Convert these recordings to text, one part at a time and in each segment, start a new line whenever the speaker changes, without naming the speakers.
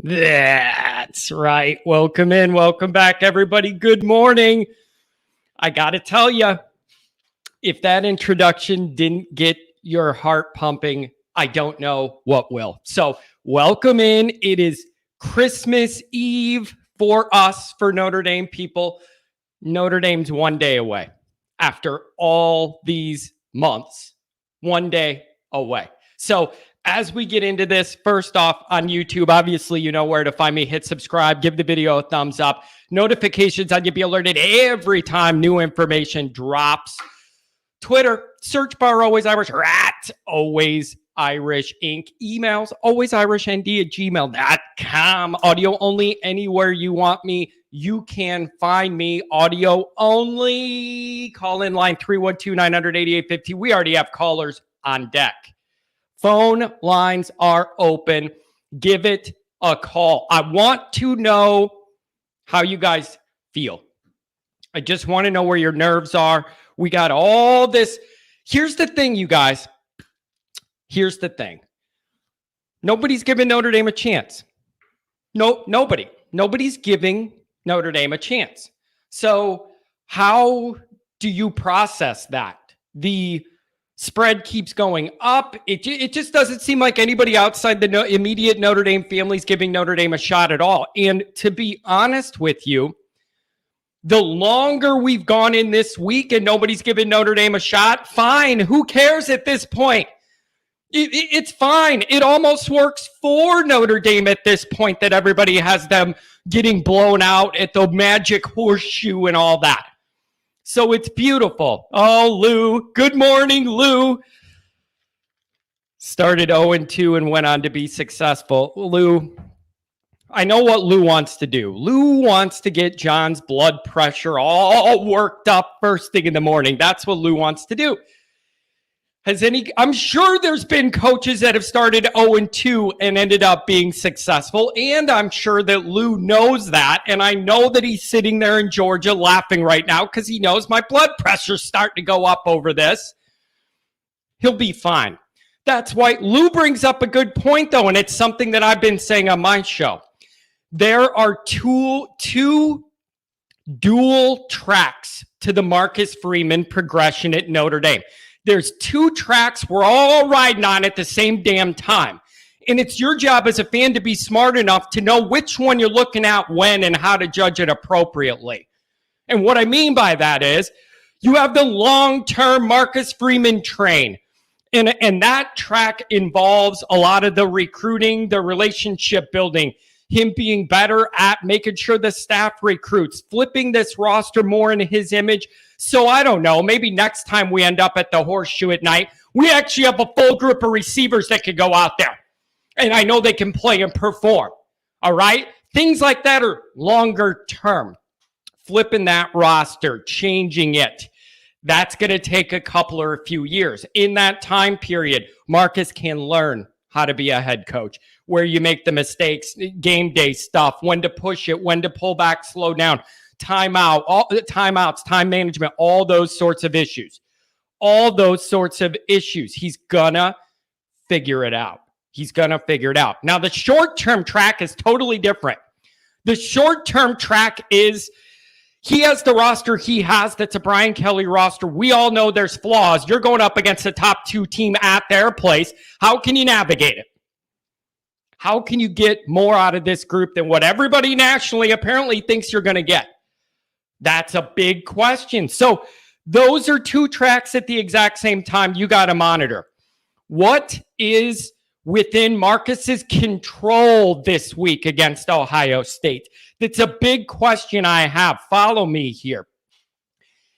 That's right. Welcome in. Welcome back, everybody. Good morning. I got to tell you, if that introduction didn't get your heart pumping, I don't know what will. So welcome in. It is Christmas Eve for us, for Notre Dame people. Notre Dame's one day away after all these months, one day away. So as we get into this, first off on YouTube, obviously, you know where to find me. Hit subscribe, give the video a thumbs up. Notifications on you be alerted every time new information drops. Twitter, search bar Always Irish, or at Always Irish Inc. Emails, alwaysirishnd@gmail.com. Audio only anywhere you want me. You can find me audio only. Call in line 312-900-8850. We already have callers on deck. Phone lines are open. Give it a call. I want to know how you guys feel. I just want to know where your nerves are. We got all this. Here's the thing, you guys. Here's the thing. Nobody's giving Notre Dame a chance. Nobody. Nobody's giving Notre Dame a chance. So how do you process that? The spread keeps going up. It just doesn't seem like anybody outside the immediate Notre Dame family is giving Notre Dame a shot at all. And to be honest with you, the longer we've gone in this week and nobody's given Notre Dame a shot, fine. Who cares at this point? It's fine. It almost works for Notre Dame at this point that everybody has them getting blown out at the magic horseshoe and all that. So it's beautiful. Oh, Lou. Good morning, Lou. Started 0-2 and went on to be successful. Lou, I know what Lou wants to do. Lou wants to get John's blood pressure all worked up first thing in the morning. That's what Lou wants to do. I'm sure there's been coaches that have started 0-2 and ended up being successful. And I'm sure that Lou knows that. And I know that he's sitting there in Georgia laughing right now because he knows my blood pressure's starting to go up over this. He'll be fine. That's why Lou brings up a good point, though. And it's something that I've been saying on my show. There are two dual tracks to the Marcus Freeman progression at Notre Dame. There's two tracks we're all riding on at the same damn time. And it's your job as a fan to be smart enough to know which one you're looking at when and how to judge it appropriately. And what I mean by that is you have the long-term Marcus Freeman train. And that track involves a lot of the recruiting, the relationship building, him being better at making sure the staff recruits, flipping this roster more in his image. So I don't know, maybe next time we end up at the horseshoe at night, we actually have a full group of receivers that could go out there. And I know they can play and perform. All right? Things like that are longer term. Flipping that roster, changing it. That's going to take a couple or a few years. In that time period, Marcus can learn how to be a head coach, where you make the mistakes, game day stuff, when to push it, when to pull back, slow down, timeout, all the timeouts, time management, all those sorts of issues. All those sorts of issues. He's gonna figure it out. He's gonna figure it out. Now, the short-term track is totally different. The short-term track is he has the roster he has. That's a Brian Kelly roster. We all know there's flaws. You're going up against the top two team at their place. How can you navigate it? How can you get more out of this group than what everybody nationally apparently thinks you're going to get? That's a big question. So those are two tracks at the exact same time you got to monitor. What is within Marcus's control this week against Ohio State? That's a big question I have. Follow me here.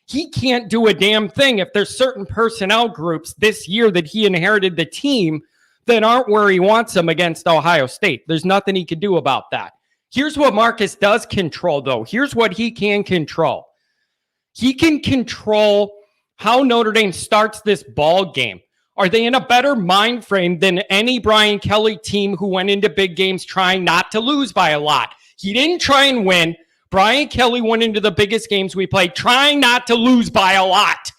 He can't do a damn thing if there's certain personnel groups this year that he inherited the team that aren't where he wants them against Ohio State. There's nothing he can do about that. Here's what Marcus does control, though. Here's what he can control. He can control how Notre Dame starts this ball game. Are they in a better mind frame than any Brian Kelly team who went into big games trying not to lose by a lot? He didn't try and win. Brian Kelly went into the biggest games we played trying not to lose by a lot.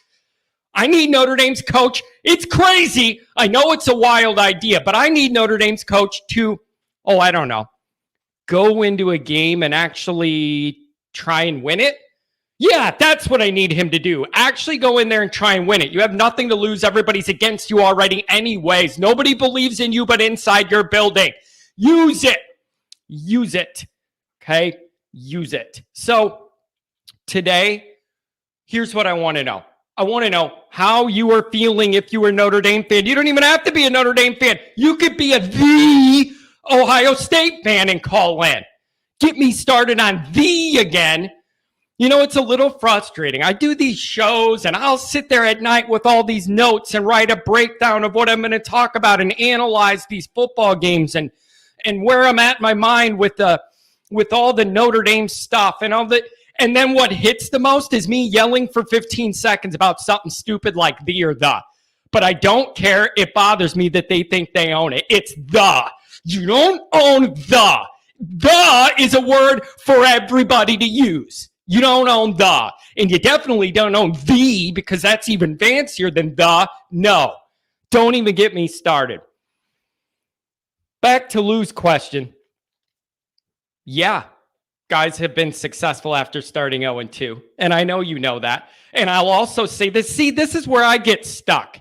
I need Notre Dame's coach. It's crazy. I know it's a wild idea, but I need Notre Dame's coach to, I don't know, go into a game and actually try and win it? Yeah, that's what I need him to do. Actually go in there and try and win it. You have nothing to lose. Everybody's against you already anyways. Nobody believes in you but inside your building. Use it. Use it. Okay? Use it. So today, here's what I want to know. I want to know how you are feeling if you were a Notre Dame fan. You don't even have to be a Notre Dame fan. You could be the Ohio State fan and call in. Get me started on the again. You know, it's a little frustrating. I do these shows and I'll sit there at night with all these notes and write a breakdown of what I'm going to talk about and analyze these football games and where I'm at in my mind with all the Notre Dame stuff and all the. And then what hits the most is me yelling for 15 seconds about something stupid like the or the. But I don't care. It bothers me that they think they own it. It's the. You don't own the. The is a word for everybody to use. You don't own the. And you definitely don't own the, because that's even fancier than the. No. Don't even get me started. Back to Lou's question. Yeah. Guys have been successful after starting 0-2. And I know you know that. And I'll also say this. See, this is where I get stuck.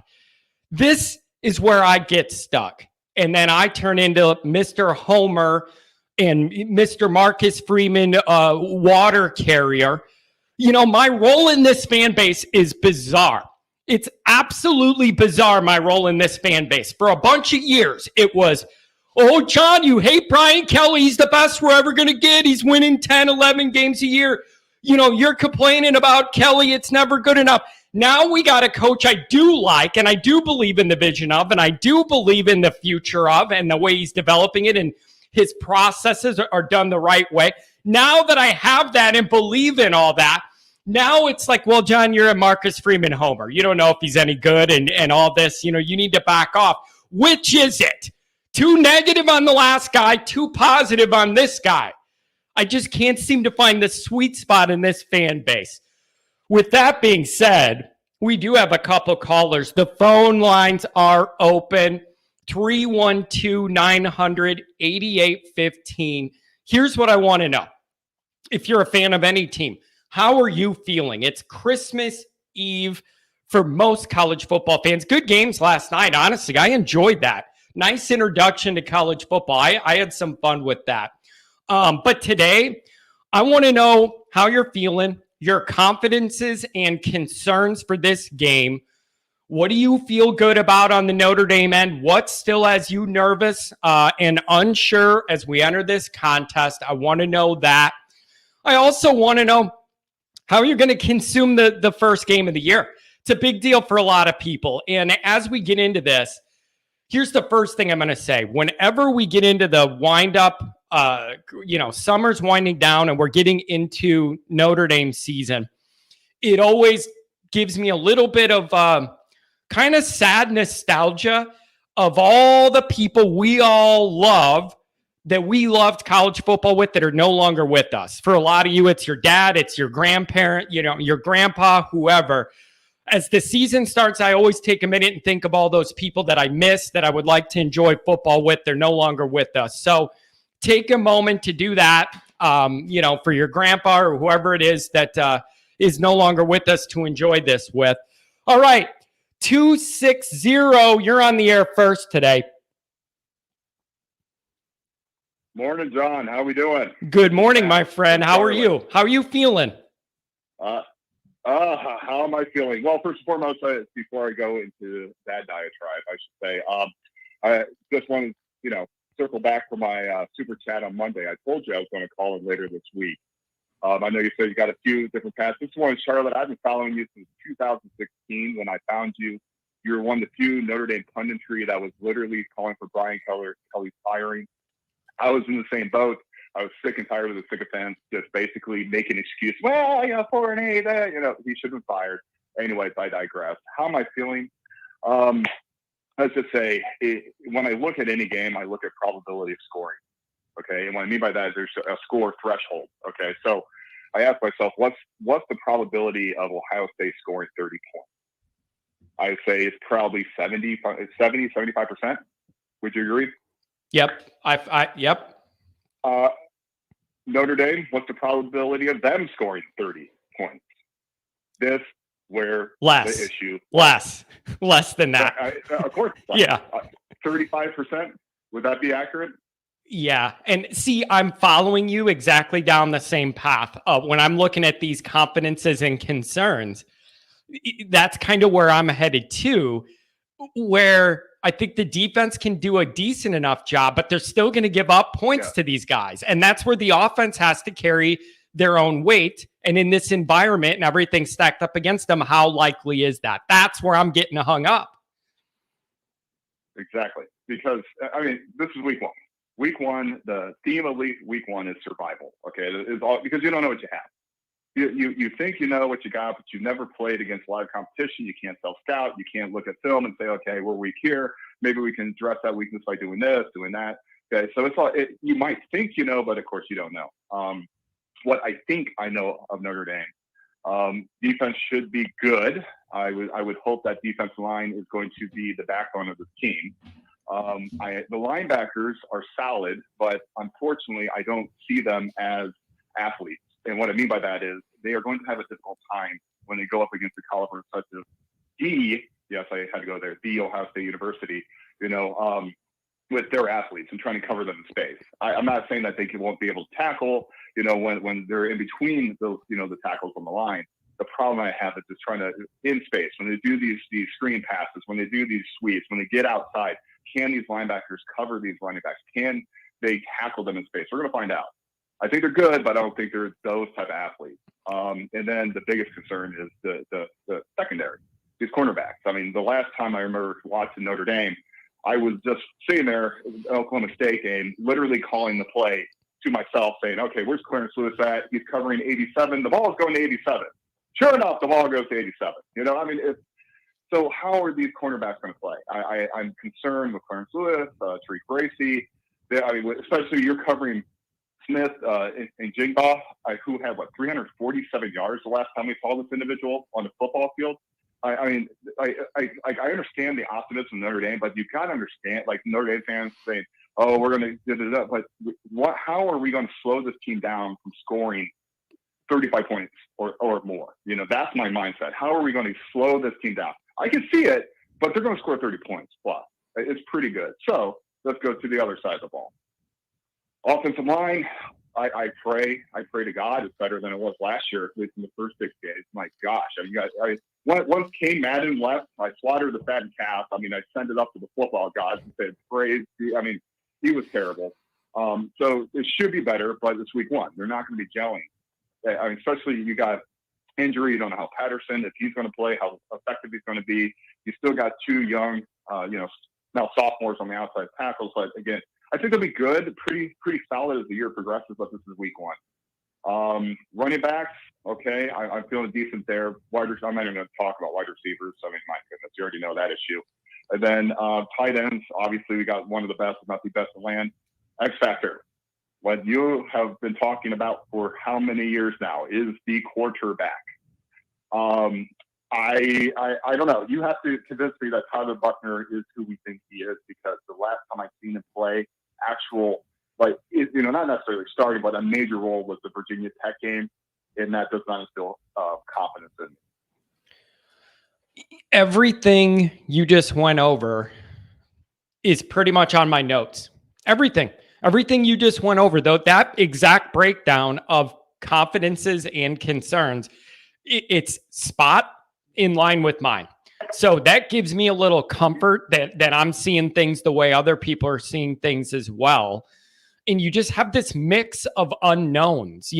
This is where I get stuck. And then I turn into Mr. Homer and Mr. Marcus Freeman water carrier. You know, my role in this fan base is bizarre. It's absolutely bizarre, my role in this fan base. For a bunch of years, it was, oh, John, you hate Brian Kelly. He's the best we're ever going to get. He's winning 10, 11 games a year. You know, you're complaining about Kelly. It's never good enough. Now we got a coach I do like, and I do believe in the vision of, and I do believe in the future of, and the way he's developing it, and his processes are done the right way. Now that I have that and believe in all that, now it's like, well, John, you're a Marcus Freeman homer. You don't know if he's any good and all this. You know, you need to back off. Which is it? Too negative on the last guy, too positive on this guy. I just can't seem to find the sweet spot in this fan base. With that being said, we do have a couple callers. The phone lines are open. 312-900-8815. Here's what I want to know. If you're a fan of any team, how are you feeling? It's Christmas Eve for most college football fans. Good games last night, honestly. I enjoyed that. Nice introduction to college football. I had some fun with that. But today, I want to know how you're feeling, your confidences and concerns for this game. What do you feel good about on the Notre Dame end? What still has you nervous and unsure as we enter this contest? I want to know that. I also want to know how you're going to consume the first game of the year. It's a big deal for a lot of people. And as we get into this, here's the first thing I'm going to say. Whenever we get into the wind up, summer's winding down and we're getting into Notre Dame season, it always gives me a little bit of kind of sad nostalgia of all the people we all love that we loved college football with that are no longer with us. For a lot of you, it's your dad, it's your grandparent, your grandpa, whoever. As the season starts, I always take a minute and think of all those people that I miss, that I would like to enjoy football with. They're no longer with us. So take a moment to do that, for your grandpa or whoever it is that is no longer with us to enjoy this with. All right, 260, you're on the air first today.
Morning, John. How are we doing?
Good morning, my friend. How are you? How are you feeling?
How am I feeling? Well, first and foremost, before I go into that diatribe, I should say, I just want to, circle back for my super chat on Monday. I told you I was going to call in later this week. I know you said you got a few different paths. This one, Charlotte, I've been following you since 2016 when I found you. You were one of the few Notre Dame punditry that was literally calling for Brian Kelly's firing. I was in the same boat. I was sick and tired of the sycophants just basically making excuses. Well, 4-8, he should have been fired. Anyways, I digress. How am I feeling? Let's just say, when I look at any game, I look at probability of scoring. Okay, and what I mean by that is there's a score threshold. Okay, so I ask myself, what's the probability of Ohio State scoring 30 points? I say it's probably 75%. Would you agree?
Yep. Yep.
Notre Dame, what's the probability of them scoring 30 points? This where the issue
less than that.
Of course.
Yeah.
35%. Would that be accurate?
Yeah. And see, I'm following you exactly down the same path. When I'm looking at these confidences and concerns, that's kind of where I'm headed to, where I think the defense can do a decent enough job, but they're still going to give up points to these guys. And that's where the offense has to carry their own weight. And in this environment and everything stacked up against them, how likely is that? That's where I'm getting hung up.
Exactly. Because, I mean, this is week one. Week one, the theme of week one is survival. Okay. It's all because you don't know what you have. You think you know what you got, but you've never played against a lot of competition. You can't self-scout. You can't look at film and say, okay, we're weak here. Maybe we can address that weakness by doing this, doing that. Okay, so it's all you might think you know, but of course you don't know. What I think I know of Notre Dame, defense should be good. I would hope that defensive line is going to be the backbone of this team. The linebackers are solid, but unfortunately, I don't see them as athletes. And what I mean by that is they are going to have a difficult time when they go up against the caliber such as yes, I had to go there, the Ohio State University, with their athletes and trying to cover them in space. I'm not saying that they won't be able to tackle, when they're in between those, the tackles on the line. The problem I have is just trying to, in space, when they do these screen passes, when they do these sweeps, when they get outside, can these linebackers cover these running backs? Can they tackle them in space? We're going to find out. I think they're good, but I don't think they're those type of athletes. And then the biggest concern is the secondary, these cornerbacks. I mean, the last time I remember watching Notre Dame, I was just sitting there at the Oklahoma State game, literally calling the play to myself, saying, okay, where's Clarence Lewis at? He's covering 87. The ball is going to 87. Sure enough, the ball goes to 87. So how are these cornerbacks going to play? I'm concerned with Clarence Lewis, Tariq Bracy. Especially you're covering Smith and Jigba, who had 347 yards the last time we saw this individual on the football field. I understand the optimism of Notre Dame, but you've got to understand, Notre Dame fans saying, "Oh, we're going to do that," but how are we going to slow this team down from scoring 35 points or more? That's my mindset. How are we going to slow this team down? I can see it, but they're going to score 30 points plus. It's pretty good. So let's go to the other side of the ball. Offensive line, I pray to God it's better than it was last year, at least in the first 6 days. My gosh, once Kane Madden left, I slaughtered the fattened calf. I sent it up to the football gods and said, praise. He was terrible. So it should be better, but it's week one. They're not going to be gelling. Especially you got injury. You don't know how Patterson, if he's going to play, how effective he's going to be. You still got two young, now sophomores on the outside tackles. But again, I think they'll be good, pretty solid as the year progresses, but this is week one. Running backs, okay, I'm feeling decent there. I'm not even going to talk about wide receivers. My goodness, you already know that issue. And then tight ends, obviously we got one of the best, if not the best in the land. X Factor, what you have been talking about for how many years now is the quarterback. I don't know. You have to convince me that Tyler Buchner is who we think he is, because the last time I've seen him play not necessarily starting, but a major role was the Virginia Tech game, and that does not instill confidence in me.
Everything you just went over is pretty much on my notes. Everything you just went over, though, that exact breakdown of confidences and concerns, it's spot in line with mine. So that gives me a little comfort that I'm seeing things the way other people are seeing things as well. And you just have this mix of unknowns,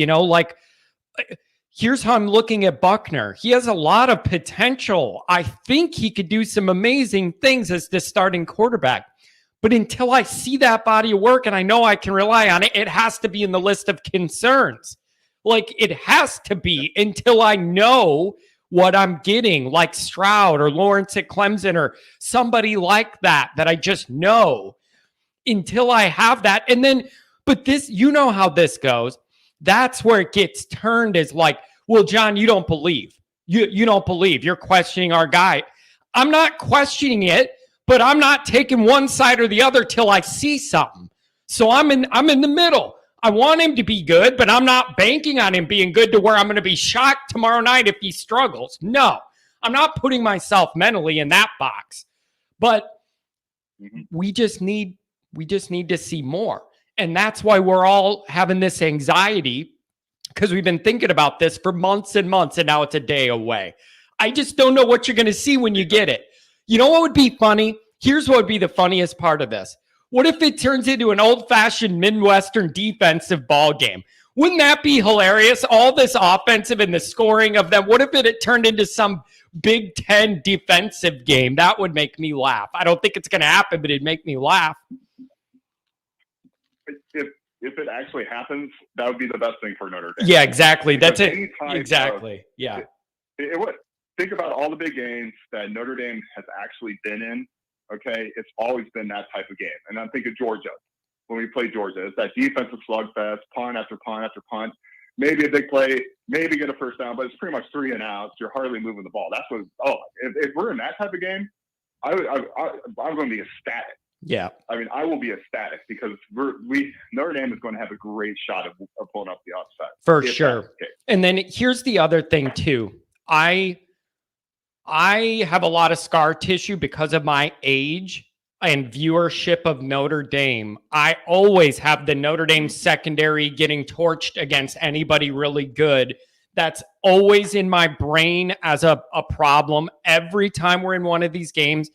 here's how I'm looking at Buchner. He has a lot of potential. I think he could do some amazing things as the starting quarterback. But until I see that body of work and I know I can rely on it, it has to be in the list of concerns. It has to be until I know what I'm getting, like Stroud or Lawrence at Clemson or somebody like that I just know, until I have that. And then, but this, how this goes. That's where it gets turned as well, John, you don't believe. You don't believe. You're questioning our guy. I'm not questioning it, but I'm not taking one side or the other till I see something. So I'm in the middle. I want him to be good, but I'm not banking on him being good to where I'm going to be shocked tomorrow night if he struggles. No, I'm not putting myself mentally in that box. But we just need to see more. And that's why we're all having this anxiety, because we've been thinking about this for months and months, and now it's a day away. I just don't know what you're going to see when you get it. You know what would be funny? Here's what would be the funniest part of this. What if it turns into an old-fashioned Midwestern defensive ball game? Wouldn't that be hilarious? All this offensive and the scoring of them. What if it turned into some Big Ten defensive game? That would make me laugh. I don't think it's going to happen, but it'd make me laugh.
If it actually happens, that would be the best thing for Notre Dame.
Yeah, exactly.
Because
that's it. Exactly. Yeah.
It would. Think about all the big games that Notre Dame has actually been in. Okay, it's always been that type of game. And I'm thinking Georgia. When we play Georgia, it's that defensive slugfest, punt after punt after punt. Maybe a big play, maybe get a first down, but it's pretty much 3 and outs. You're hardly moving the ball. That's what. If we're in that type of game, I'm going to be ecstatic.
Yeah.
I mean, I will be ecstatic because Notre Dame is going to have a great shot of pulling up the upset.
For sure. And then here's the other thing too. I have a lot of scar tissue because of my age and viewership of Notre Dame. I always have the Notre Dame secondary getting torched against anybody really good. That's always in my brain as a problem every time we're in one of these games.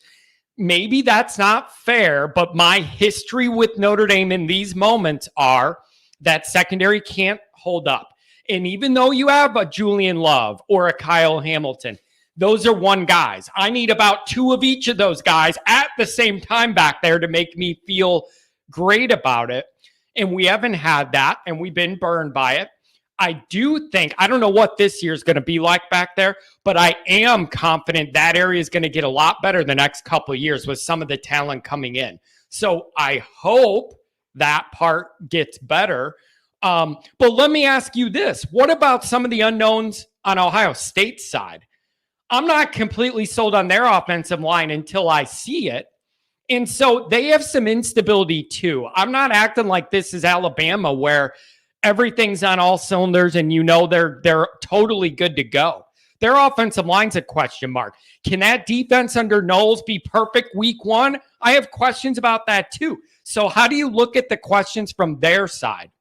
Maybe that's not fair, but my history with Notre Dame in these moments are that secondary can't hold up. And even though you have a Julian Love or a Kyle Hamilton, those are one guys. I need about 2 of each of those guys at the same time back there to make me feel great about it. And we haven't had that, and we've been burned by it. I do think, I don't know what this year is going to be like back there, but I am confident that area is going to get a lot better the next couple of years with some of the talent coming in. So I hope that part gets better. But let me ask you this. What about some of the unknowns on Ohio State's side? I'm not completely sold on their offensive line until I see it. And so they have some instability too. I'm not acting like this is Alabama where everything's on all cylinders and they're totally good to go. Their offensive line's a question mark. Can that defense under Knowles be perfect week 1? I have questions about that too. So how do you look at the questions from their side?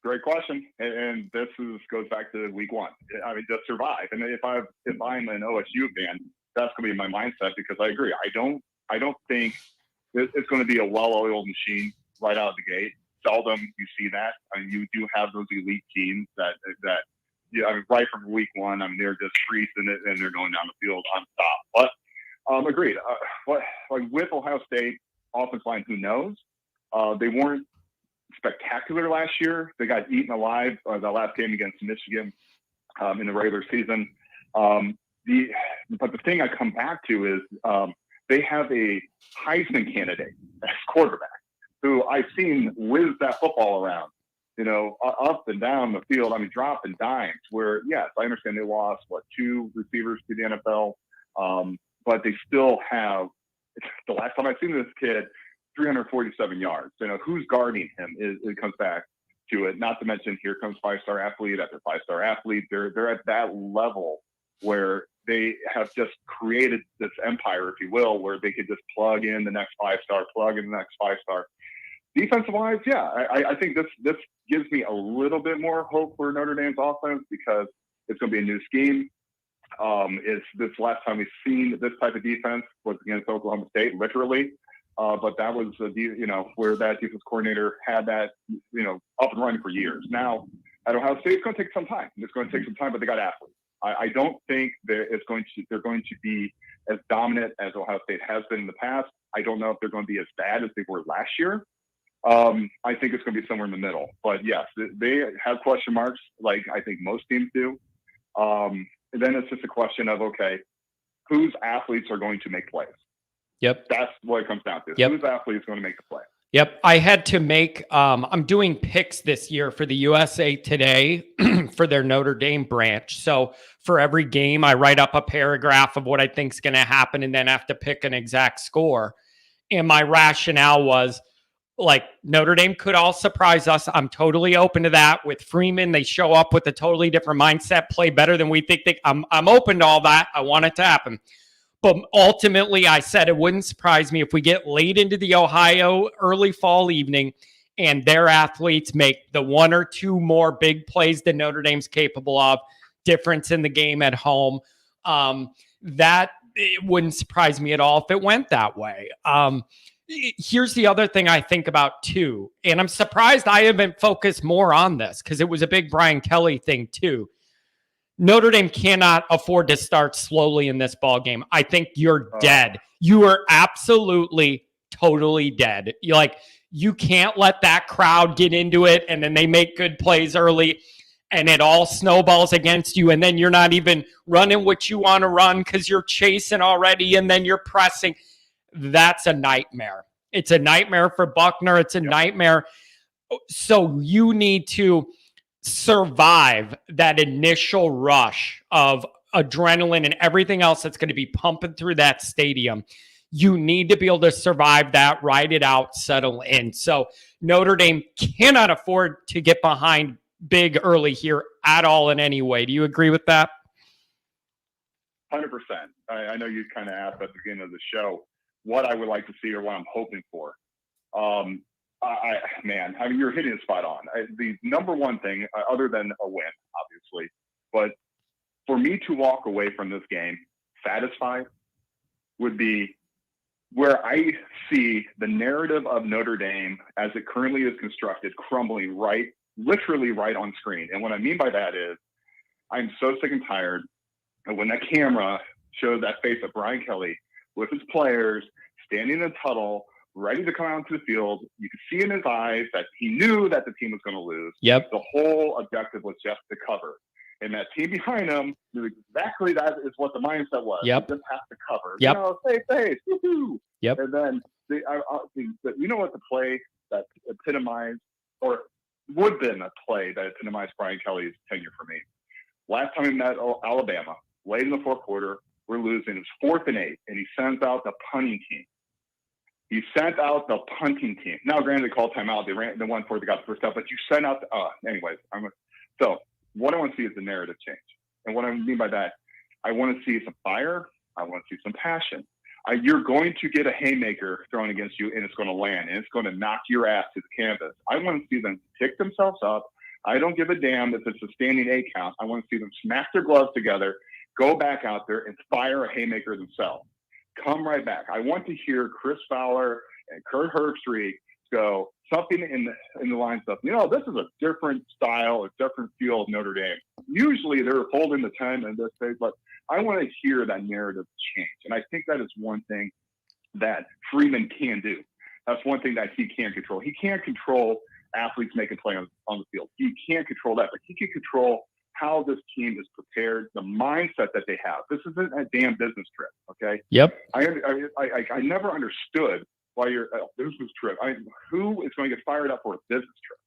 Great question, and this goes back to week 1. I mean, just survive. And if I'm an OSU fan, that's going to be my mindset because I agree. I don't think it's going to be a well-oiled machine right out of the gate. Seldom you see that. I mean, you do have those elite teams that I mean, right from week 1, I mean, they're just freezing it and they're going down the field on top. But agreed. With Ohio State offensive line, who knows? They weren't spectacular last year. They got eaten alive the last game against Michigan in the regular season. But the thing I come back to is they have a Heisman candidate as quarterback who I've seen whiz that football around, up and down the field. I mean, dropping dimes where, yes, I understand they lost, 2 receivers to the NFL, but they still have, the last time I've seen this kid, 347 yards. Who's guarding him? It comes back to it. Not to mention, here comes 5-star athlete after 5-star athlete. They're at that level where they have just created this empire, if you will, where they could just plug in the next 5-star, plug in the next 5-star. Defensive wise, yeah, I think this gives me a little bit more hope for Notre Dame's offense because it's going to be a new scheme. It's this last time we've seen this type of defense was against Oklahoma State, literally. But that was, where that defense coordinator had that, up and running for years. Now, at Ohio State, it's going to take some time. It's going to take some time, but they got athletes. I don't think they're going to be as dominant as Ohio State has been in the past. I don't know if they're going to be as bad as they were last year. I think it's going to be somewhere in the middle. But yes, they have question marks, like I think most teams do. And then it's just a question of, okay, whose athletes are going to make plays?
Yep.
That's what it comes down to.
Yep.
Whose athlete is going to make the play?
Yep. I had to make, I'm doing picks this year for the USA Today for their Notre Dame branch. So for every game, I write up a paragraph of what I think is going to happen and then have to pick an exact score. And my rationale was, Like Notre Dame could all surprise us. I'm totally open to that. With Freeman, they show up with a totally different mindset, play better than we think. I'm open to all that. I want it to happen. But ultimately, I said it wouldn't surprise me if we get late into the Ohio early fall evening and their athletes make the one or two more big plays that Notre Dame's capable of, difference in the game at home. That it wouldn't surprise me at all if it went that way. Here's the other thing I think about too, and I'm surprised I haven't focused more on this because it was a big Brian Kelly thing too. Notre Dame cannot afford to start slowly in this ball game. I think you're dead. You are absolutely, totally dead. You can't let that crowd get into it, and then they make good plays early, and it all snowballs against you, and then you're not even running what you want to run because you're chasing already, and then you're pressing. That's a nightmare. It's a nightmare for Buckner. It's a nightmare. So you need to survive that initial rush of adrenaline and everything else that's going to be pumping through that stadium. You need to be able to survive that, ride it out, settle in. So Notre Dame cannot afford to get behind big early here at all in any way. Do you agree with that?
100%. I know you kind of asked at the beginning of the show what I would like to see or what I'm hoping for. You're hitting it spot on. The number one thing, other than a win, obviously, but for me to walk away from this game satisfied would be where I see the narrative of Notre Dame as it currently is constructed crumbling literally right on screen. And what I mean by that is I'm so sick and tired of when that camera shows that face of Brian Kelly with his players standing in a tunnel, ready to come out into the field. You could see in his eyes that he knew that the team was going to lose.
Yep.
The whole objective was just to cover. And that team behind him knew exactly that is what the mindset was.
Yep.
He just has to cover.
Yep.
Save face. Woo-hoo.
Yep.
And then you know what the play that epitomized, or would have been a play that epitomized Brian Kelly's tenure for me. Last time we met Alabama, late in the fourth quarter, we're losing. It's 4th and 8, and he sends out the punting team. Now, granted, they called timeout. They won for it. They got the first out, but you sent out anyways. So what I want to see is the narrative change. And what I mean by that, I want to see some fire. I want to see some passion. You're going to get a haymaker thrown against you, and it's going to land, and it's going to knock your ass to the canvas. I want to see them pick themselves up. I don't give a damn if it's a standing 8 count. I want to see them smack their gloves together, go back out there, and fire a haymaker themselves. Come right back. I want to hear Chris Fowler and Kurt Herbstreit go something in the lines of, this is a different style, a different feel of Notre Dame. Usually they're holding the 10 in this phase, but I want to hear that narrative change. And I think that is one thing that Freeman can do. That's one thing that he can control. He can't control athletes making play on the field. He can't control that, but he can control how this team is prepared, the mindset that they have. This isn't a damn business trip, okay?
Yep.
I never understood why you're business trip. Who is going to get fired up for a business trip?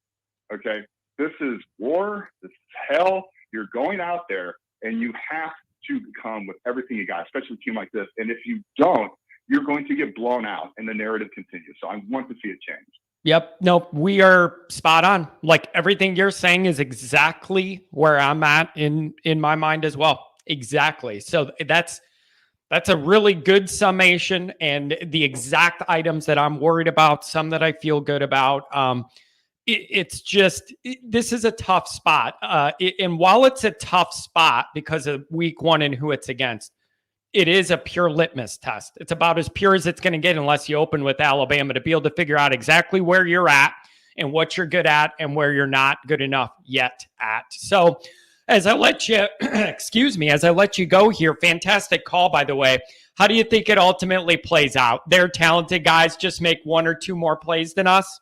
Okay, this is war. This is hell. You're going out there, and you have to come with everything you got, especially a team like this. And if you don't, you're going to get blown out, and the narrative continues. So I want to see it change. Yep.
No, we are spot on. Like everything you're saying is exactly where I'm at in my mind as well. Exactly. So that's a really good summation, and the exact items that I'm worried about, some that I feel good about. This is a tough spot. And while it's a tough spot because of week 1 and who it's against, it is a pure litmus test. It's about as pure as it's going to get unless you open with Alabama, to be able to figure out exactly where you're at and what you're good at and where you're not good enough yet at. So as I let you, as I let you go here, fantastic call, by the way. How do you think it ultimately plays out? They're talented guys, just make 1 or 2 more plays than us?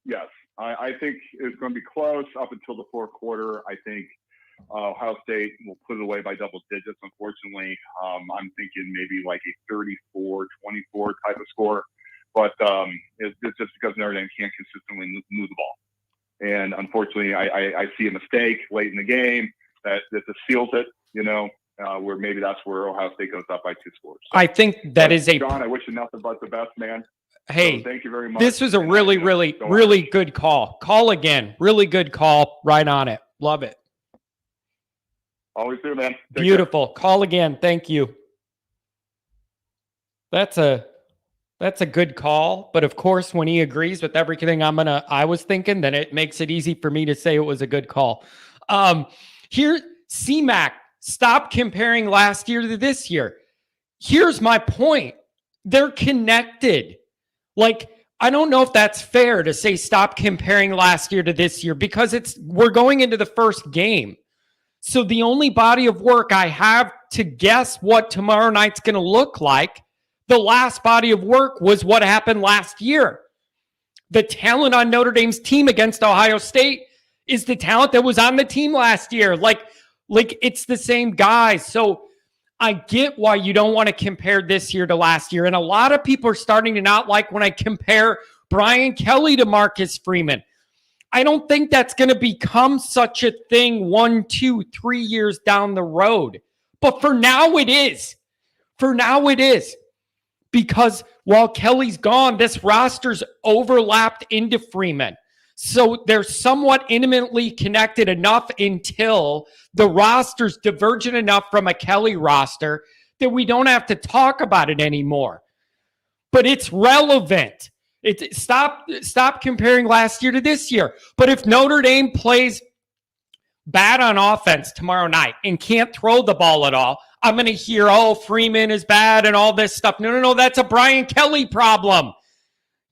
Yes. I think it's going to be close up until the fourth quarter. I think Ohio State will put it away by double digits, unfortunately. I'm thinking maybe like a 34-24 type of score. But it's just because Notre Dame can't consistently move the ball. And unfortunately, I see a mistake late in the game that just seals it, where maybe that's where Ohio State goes up by 2 scores. So,
I think that is
John, I wish you nothing but the best, man.
Hey,
so thank you very much.
this was a
And
really, really,
go
really
on.
good call. Call again. Really good call. Right on it. Love it.
Always do, man. Take
Beautiful. Call again. Thank you. That's a good call. But of course, when he agrees with everything I was thinking, then it makes it easy for me to say it was a good call. Here, CMAC, stop comparing last year to this year. Here's my point. They're connected. Like, I don't know if that's fair to say stop comparing last year to this year because we're going into the first game. So the only body of work I have to guess what tomorrow night's going to look like, the last body of work was what happened last year. The talent on Notre Dame's team against Ohio State is the talent that was on the team last year. Like it's the same guys. So I get why you don't want to compare this year to last year. And a lot of people are starting to not like when I compare Brian Kelly to Marcus Freeman. I don't think that's going to become such a thing 1, 2, 3 years down the road. But for now, it is. For now, it is. Because while Kelly's gone, this roster's overlapped into Freeman. So they're somewhat intimately connected enough until the roster's divergent enough from a Kelly roster that we don't have to talk about it anymore. But it's relevant. Stop comparing last year to this year. But if Notre Dame plays bad on offense tomorrow night and can't throw the ball at all, I'm going to hear, oh, Freeman is bad and all this stuff. No. That's a Brian Kelly problem.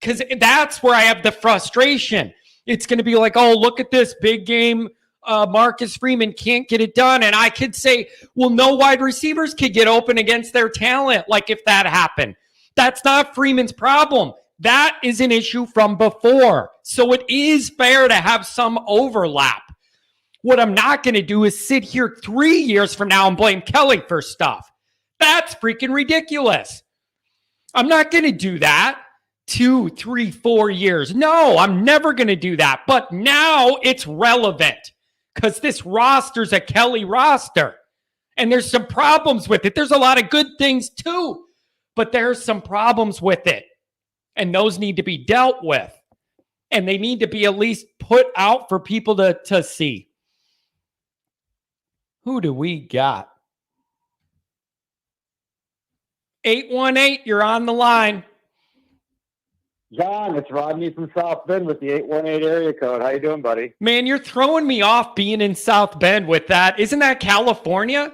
Because that's where I have the frustration. It's going to be like, oh, look at this big game. Marcus Freeman can't get it done. And I could say, well, no wide receivers could get open against their talent. Like if that happened. That's not Freeman's problem. That is an issue from before. So it is fair to have some overlap. What I'm not going to do is sit here 3 years from now and blame Kelly for stuff. That's freaking ridiculous. I'm not going to do that 2, 3, 4 years. No, I'm never going to do that. But now it's relevant because this roster's a Kelly roster. And there's some problems with it. There's a lot of good things too. But there's some problems with it. And those need to be dealt with. And they need to be at least put out for people to see. Who do we got? 818, you're on the line.
John, it's Rodney from South Bend with the 818 area code. How you doing, buddy?
Man, you're throwing me off being in South Bend with that. Isn't that California?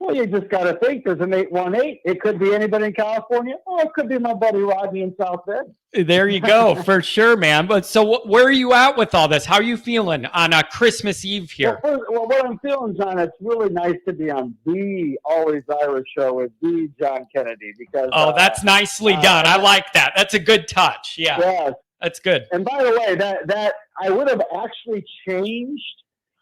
Well, you just got to think there's an 818. It could be anybody in California. Oh, it could be my buddy Rodney in South Bend.
There you go, for sure, man. But so where are you at with all this? How are you feeling on Christmas Eve here?
Well, what I'm feeling, John, it's really nice to be on the Always Irish show with the John Kennedy because.
Oh, that's nicely done. I like that. That's a good touch. Yeah,
yes.
That's good.
And by the way, that I would have actually changed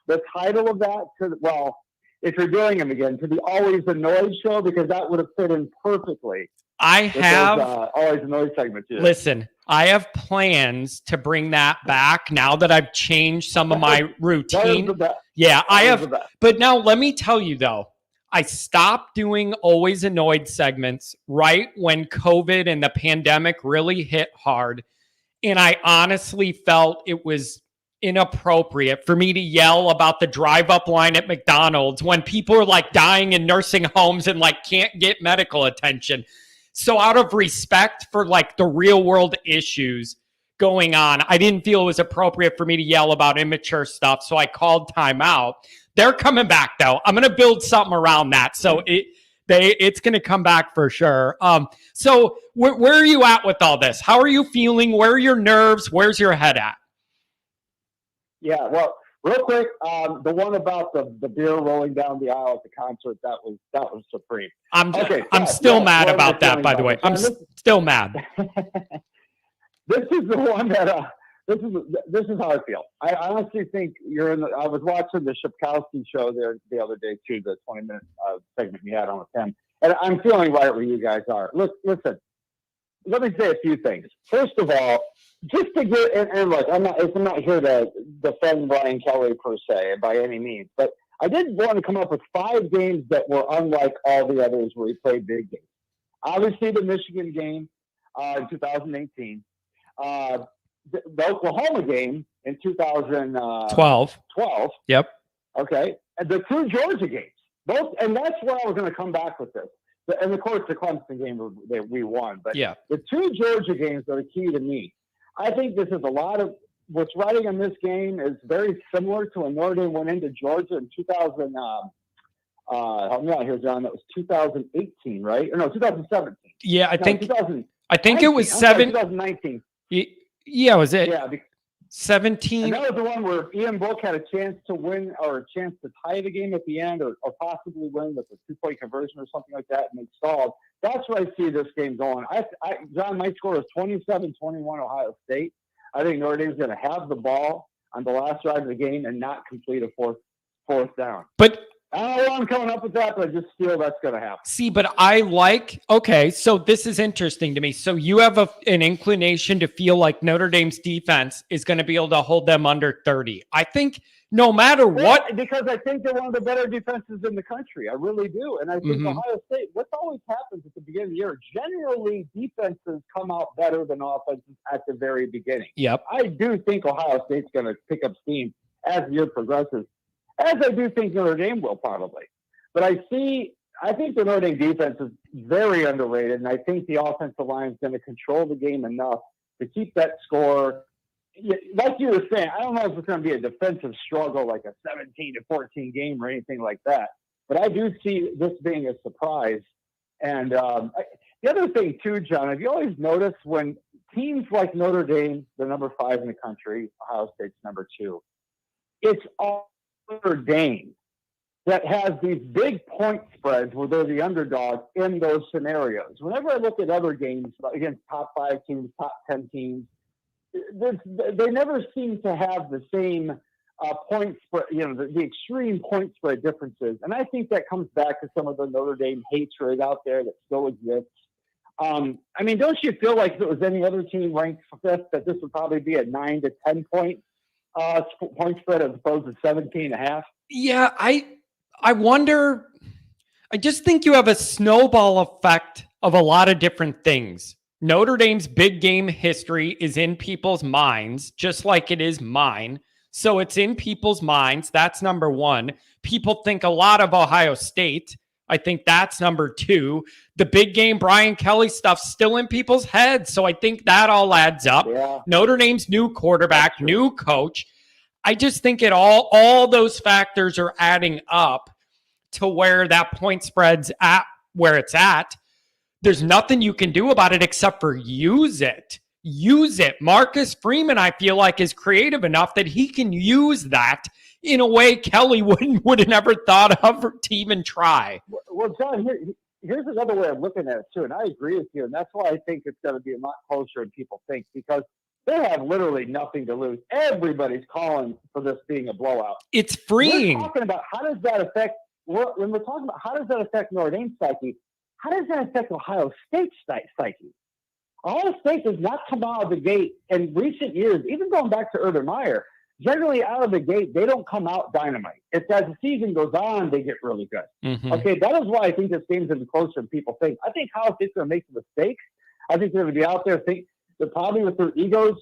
the title of that to, well, if you're doing them again, to the Always Annoyed show because that would have fit in perfectly.
I have
Always Annoyed segment too.
Listen, I have plans to bring that back now that I've changed some of my routine. Yeah, I have. But now let me tell you though, I stopped doing Always Annoyed segments right when COVID and the pandemic really hit hard. And I honestly felt it was inappropriate for me to yell about the drive-up line at McDonald's when people are like dying in nursing homes and like can't get medical attention. So out of respect for like the real world issues going on, I didn't feel it was appropriate for me to yell about immature stuff. So I called timeout. They're coming back though. I'm going to build something around that. So it's going to come back for sure. So where are you at with all this? How are you feeling? Where are your nerves? Where's your head at?
Yeah, well, real quick, the one about the beer rolling down the aisle at the concert, that was supreme.
I'm still mad about that, by the way. I'm still mad.
This is the one that this is how I feel. I honestly think I was watching the Shipkowski show there the other day too, the 20-minute segment you had on with him, and I'm feeling right where you guys are. Listen, let me say a few things. First of all, just to get and look, I'm not here to defend Brian Kelly per se by any means, but I did want to come up with 5 games that were unlike all the others where he played big games. Obviously, the Michigan game. in 2018. The Oklahoma game in 2012.
12. Yep.
Okay. And the 2 Georgia games. Both, and that's where I was going to come back with this. And of course, the Clemson game that we won. But
yeah,
the 2 Georgia games are the key to me. I think this is a lot of what's writing in this game is very similar to when Notre Dame went into Georgia in 2000. Help me out here, John. That was 2018, right? Or no, 2017.
Yeah, I think it was
2019.
Yeah, was it?
Yeah,
17.
And that was the one where Ian Book had a chance to win or a chance to tie the game at the end or possibly win with a 2-point conversion or something like that, and they stalled. That's where I see this game going. John, my score is 27-21 Ohio State. I think Notre Dame's going to have the ball on the last drive of the game and not complete a fourth down.
But
I don't know why I'm coming up with that, but I just feel that's going to happen.
See, but okay, so this is interesting to me. So you have an inclination to feel like Notre Dame's defense is going to be able to hold them under 30. I think no matter what.
Because I think they're one of the better defenses in the country. I really do. And I think Ohio State, what always happens at the beginning of the year, generally defenses come out better than offenses at the very beginning.
Yep.
I do think Ohio State's going to pick up steam as the year progresses. As I do think Notre Dame will probably. But I think the Notre Dame defense is very underrated, and I think the offensive line is going to control the game enough to keep that score. Like you were saying, I don't know if it's going to be a defensive struggle like a 17-14 game or anything like that. But I do see this being a surprise. And the other thing, too, John, have you always noticed when teams like Notre Dame, they're number 5 in the country, Ohio State's number 2, it's all Notre Dame that has these big point spreads where they're the underdog in those scenarios. Whenever I look at other games against top 5 teams, top 10 teams, they never seem to have the same point spread, the extreme point spread differences. And I think that comes back to some of the Notre Dame hatred out there that still exists. I mean, don't you feel like if it was any other team ranked 5th, that this would probably be a 9 to 10 point spread as opposed to 17.5?
Yeah, I wonder. I just think you have a snowball effect of a lot of different things. Notre Dame's big game history is in people's minds, just like it is mine. So it's in people's minds. That's number 1. People think a lot of Ohio State. I think that's number 2. The big game Brian Kelly stuff's still in people's heads. So I think that all adds up.
Yeah.
Notre Dame's new quarterback, new coach. I just think all those factors are adding up to where that point spread's at where it's at. There's nothing you can do about it except for use it. Use it. Marcus Freeman, I feel like, is creative enough that he can use that in a way Kelly would have never thought of to even try.
Well, John, here's another way of looking at it, too, and I agree with you, and that's why I think it's going to be a lot closer than people think, because they have literally nothing to lose. Everybody's calling for this being a blowout.
It's freeing.
We're talking about how does that affect when we're talking about how does that affect Notre Dame's psyche? How does that affect Ohio State's psyche? Ohio State does not come out of the gate in recent years, even going back to Urban Meyer. Generally, out of the gate, they don't come out dynamite. It's as the season goes on, they get really good.
Mm-hmm.
Okay, that is why I think this game's going to be closer than people think. I think Ohio State's going to make some mistakes. I think they're going to be out there they're probably with their egos.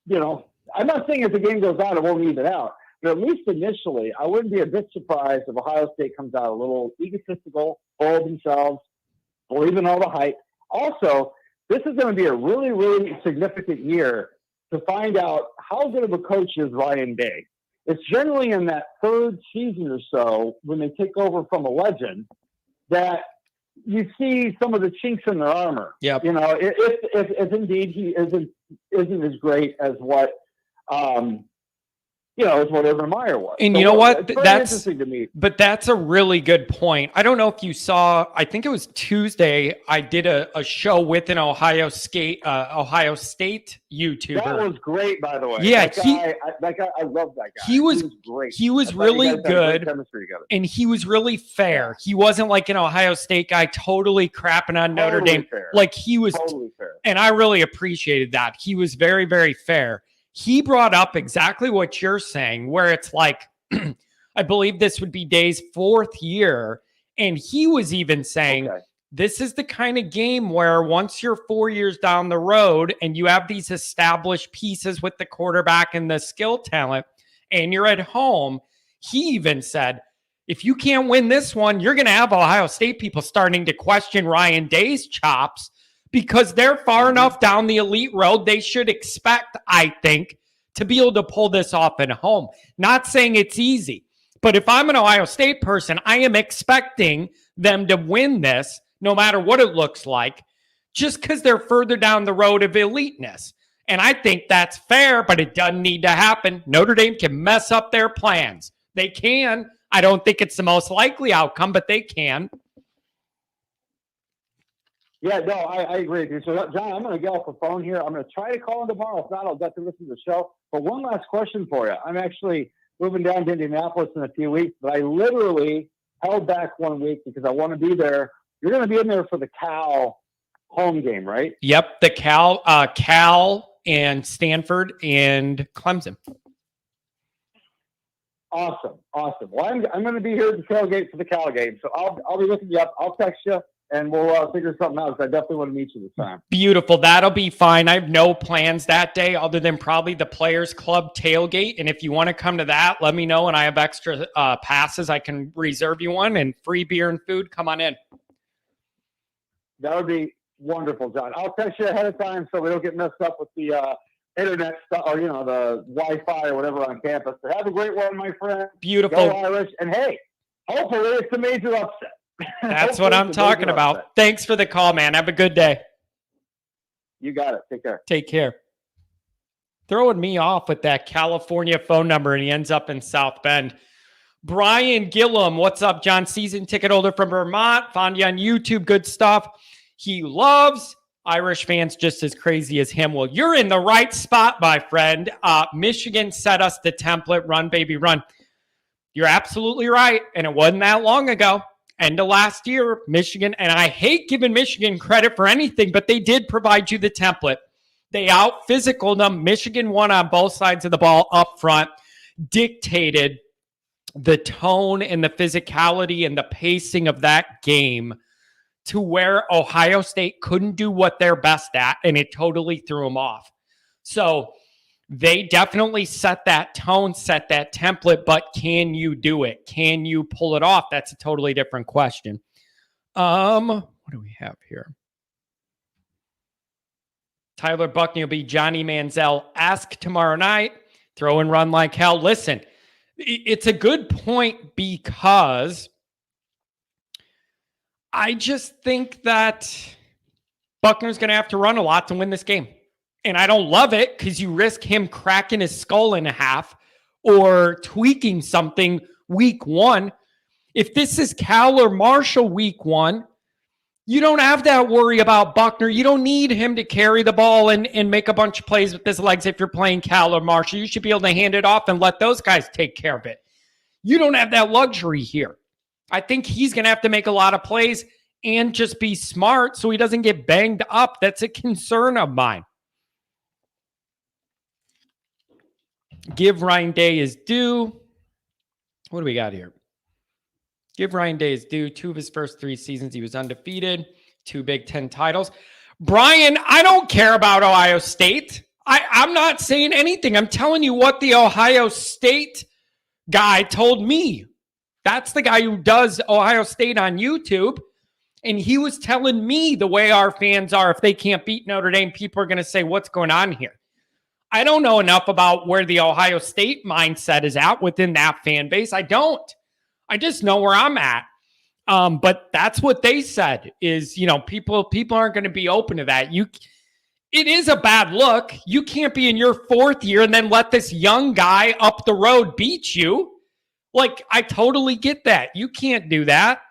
I'm not saying as the game goes on, it won't even out. But at least initially, I wouldn't be a bit surprised if Ohio State comes out a little egotistical, full of themselves, believing all the hype. Also, this is going to be a really, really significant year to find out how good of a coach is Ryan Day. It's generally in that 3rd season or so when they take over from a legend that you see some of the chinks in their armor.
Yep.
If indeed he isn't as great as what as what Urban Meyer was.
And
so
you know what?
That's interesting to me.
But that's a really good point. I don't know if you saw, I think it was Tuesday, I did a show with an Ohio State YouTuber.
That was great, by the way.
Yeah,
that guy, I love that guy.
He was
great.
He was really good, and he was really fair. He wasn't like an Ohio State guy totally crapping on Notre Dame.
Fair.
Like he was
totally fair.
And I really appreciated that. He was very, very fair. He brought up exactly what you're saying, where it's like, I believe this would be Day's 4th year. And he was even saying This is the kind of game where once you're 4 years down the road and you have these established pieces with the quarterback and the skill talent, and you're at home, he even said, if you can't win this one, you're going to have Ohio State people starting to question Ryan Day's chops because they're far enough down the elite road. They should expect, I think, to be able to pull this off at home. Not saying it's easy, but if I'm an Ohio State person, I am expecting them to win this no matter what it looks like, just because they're further down the road of eliteness. And I think that's fair, but it doesn't need to happen. Notre Dame can mess up their plans. They can. I don't think it's the most likely outcome, but they can.
Yeah, no, I agree with you. So, John, I'm going to get off the phone here. I'm going to try to call in tomorrow. If not, I'll get to listen to the show. But one last question for you. I'm actually moving down to Indianapolis in a few weeks, but I literally held back 1 week because I want to be there. You're going to be in there for the Cal home game, right?
Yep, the Cal and Stanford and Clemson.
Awesome. Well, I'm going to be here at the tailgate for the Cal game, so I'll be looking you up. I'll text you, and we'll figure something out. Because I definitely want to meet you this time.
Beautiful. That'll be fine. I have no plans that day other than probably the Players Club tailgate. And if you want to come to that, let me know. And I have extra passes. I can reserve you one, and free beer and food. Come on in.
That would be wonderful, John. I'll text you ahead of time so we don't get messed up with the internet stuff or, the Wi-Fi or whatever on campus. So have a great one, my friend.
Beautiful.
Go Irish. And hey, hopefully it's a major upset.
That's what I'm talking about. Upset. Thanks for the call, man. Have a good day.
You got it. Take care.
Take care. Throwing me off with that California phone number, and he ends up in South Bend. Brian Gillum, what's up, John? Season ticket holder from Vermont. Found you on YouTube. Good stuff. He loves Irish fans just as crazy as him. Well, you're in the right spot, my friend. Michigan set us the template. Run, baby, run. You're absolutely right. And it wasn't that long ago. End of last year, Michigan. And I hate giving Michigan credit for anything, but they did provide you the template. They out-physicaled them. Michigan won on both sides of the ball up front, dictated the tone and the physicality and the pacing of that game to where Ohio State couldn't do what they're best at, and it totally threw them off. So they definitely set that tone, set that template, but can you do it? Can you pull it off? That's a totally different question. What do we have here? Tyler Buckney will be Johnny Manziel-esque tomorrow night. Throw and run like hell. Listen, it's a good point because I just think that Buckner's going to have to run a lot to win this game. And I don't love it because you risk him cracking his skull in half or tweaking something week one. If this is Cal or Marshall week one, you don't have that worry about Buckner. You don't need him to carry the ball and make a bunch of plays with his legs if you're playing Cal or Marshall. You should be able to hand it off and let those guys take care of it. You don't have that luxury here. I think he's going to have to make a lot of plays and just be smart so he doesn't get banged up. That's a concern of mine. Give Ryan Day his due. What do we got here? Give Ryan Day his due. 2 of his first 3 seasons, he was undefeated. 2 Big Ten titles. Brian, I don't care about Ohio State. I'm not saying anything. I'm telling you what the Ohio State guy told me. That's the guy who does Ohio State on YouTube. And he was telling me the way our fans are. If they can't beat Notre Dame, people are going to say, what's going on here? I don't know enough about where the Ohio State mindset is at within that fan base. I don't. I just know where I'm at. But that's what they said is, people aren't going to be open to that. It is a bad look. You can't be in your 4th year and then let this young guy up the road beat you. Like, I totally get that. You can't do that.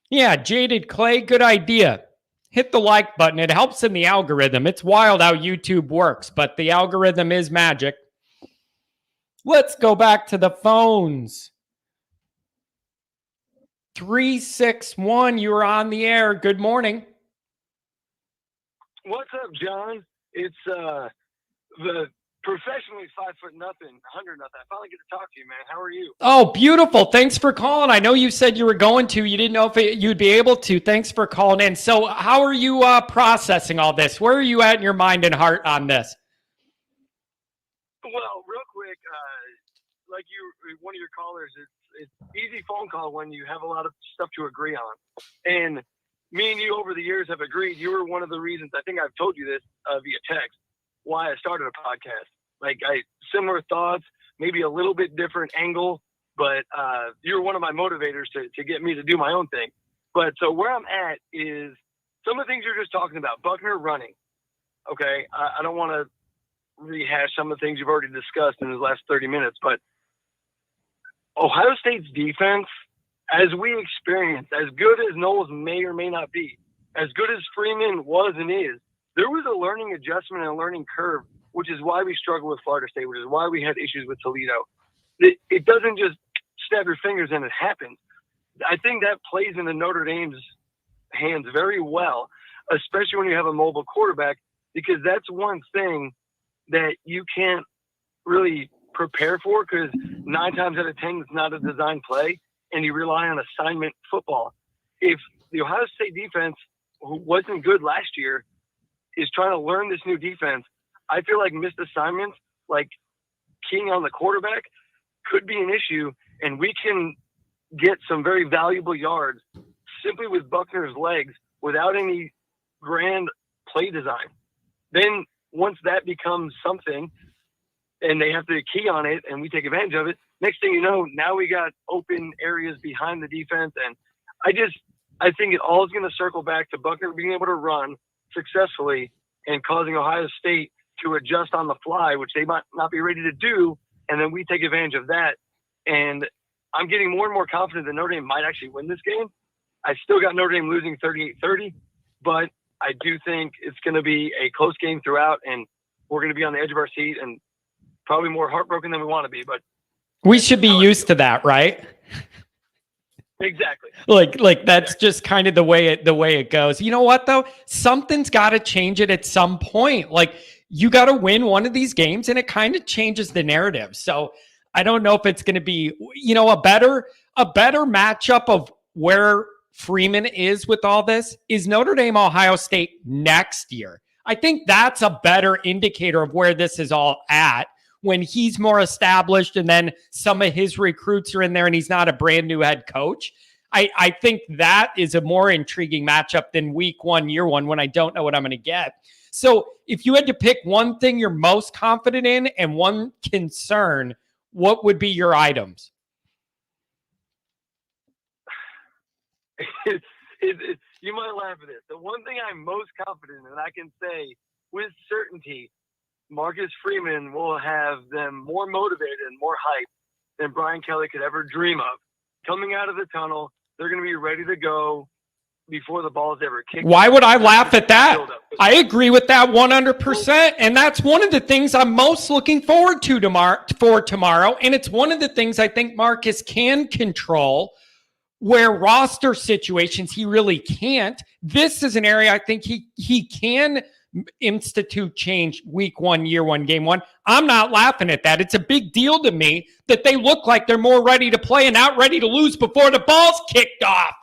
Yeah, Jaded Clay, good idea. Hit the like button. It helps in the algorithm. It's wild how YouTube works, but the algorithm is magic. Let's go back to the phones. 361, you were on the air. Good morning.
What's up, John? It's the Professionally, 5'0", 100 nothing. I finally get to talk to you, man. How are you?
Oh, beautiful. Thanks for calling. I know you said you were going to. You didn't know if you'd be able to. Thanks for calling in. So how are you processing all this? Where are you at in your mind and heart on this?
Well, real quick, like one of your callers, it's easy phone call when you have a lot of stuff to agree on. And me and you over the years have agreed. You were one of the reasons, I think I've told you this via text, why I started a podcast. Like similar thoughts, maybe a little bit different angle, but you were one of my motivators to get me to do my own thing. But so where I'm at is some of the things you're just talking about. Buckner running. Okay, I don't want to rehash some of the things you've already discussed in the last 30 minutes, but Ohio State's defense, as we experienced, as good as Knowles may or may not be, as good as Freeman was and is, there was a learning adjustment and a learning curve, which is why we struggle with Florida State, which is why we had issues with Toledo. It doesn't just snap your fingers and it happens. I think that plays into Notre Dame's hands very well, especially when you have a mobile quarterback, because that's one thing that you can't really prepare for, because 9 times out of 10 it's not a design play and you rely on assignment football. If the Ohio State defense, who wasn't good last year, is trying to learn this new defense, I feel like missed assignments, like keying on the quarterback, could be an issue, and we can get some very valuable yards simply with Buckner's legs without any grand play design. Then once that becomes something and they have to key on it and we take advantage of it, next thing you know, now we got open areas behind the defense. And I think it all is going to circle back to Buckner being able to run successfully and causing Ohio State to adjust on the fly, which they might not be ready to do. And then we take advantage of that. And I'm getting more and more confident that Notre Dame might actually win this game. I still got Notre Dame losing 38-30, but I do think it's going to be a close game throughout, and we're going to be on the edge of our seat and probably more heartbroken than we want to be. But
we should be used to that, right?
Exactly.
Like that's just kind of the way it goes. You know what though? Something's got to change it at some point. Like you got to win one of these games, and it kind of changes the narrative. So I don't know if it's going to be, a better matchup of where Freeman is with all this is Notre Dame, Ohio State next year. I think that's a better indicator of where this is all at when he's more established and then some of his recruits are in there and he's not a brand new head coach. I think that is a more intriguing matchup than week 1, year 1, when I don't know what I'm going to get. So if you had to pick one thing you're most confident in and one concern, what would be your items?
You might laugh at this. The one thing I'm most confident in, and I can say with certainty, Marcus Freeman will have them more motivated and more hyped than Brian Kelly could ever dream of. Coming out of the tunnel, they're going to be ready to go before the ball is ever kicked.
Why would I laugh at that? I agree with that 100%. And that's one of the things I'm most looking forward to tomorrow. And it's one of the things I think Marcus can control, where roster situations he really can't. This is an area I think he can institute change week 1, year 1, game 1. I'm not laughing at that. It's a big deal to me that they look like they're more ready to play and not ready to lose before the ball's kicked off.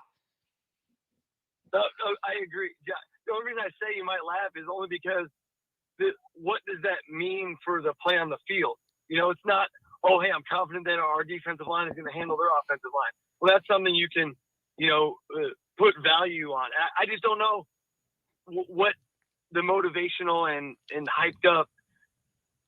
No, I agree. The only reason I say you might laugh is only because what does that mean for the play on the field? It's not, oh, hey, I'm confident that our defensive line is going to handle their offensive line. Well, that's something you can, put value on. I just don't know what the motivational and hyped up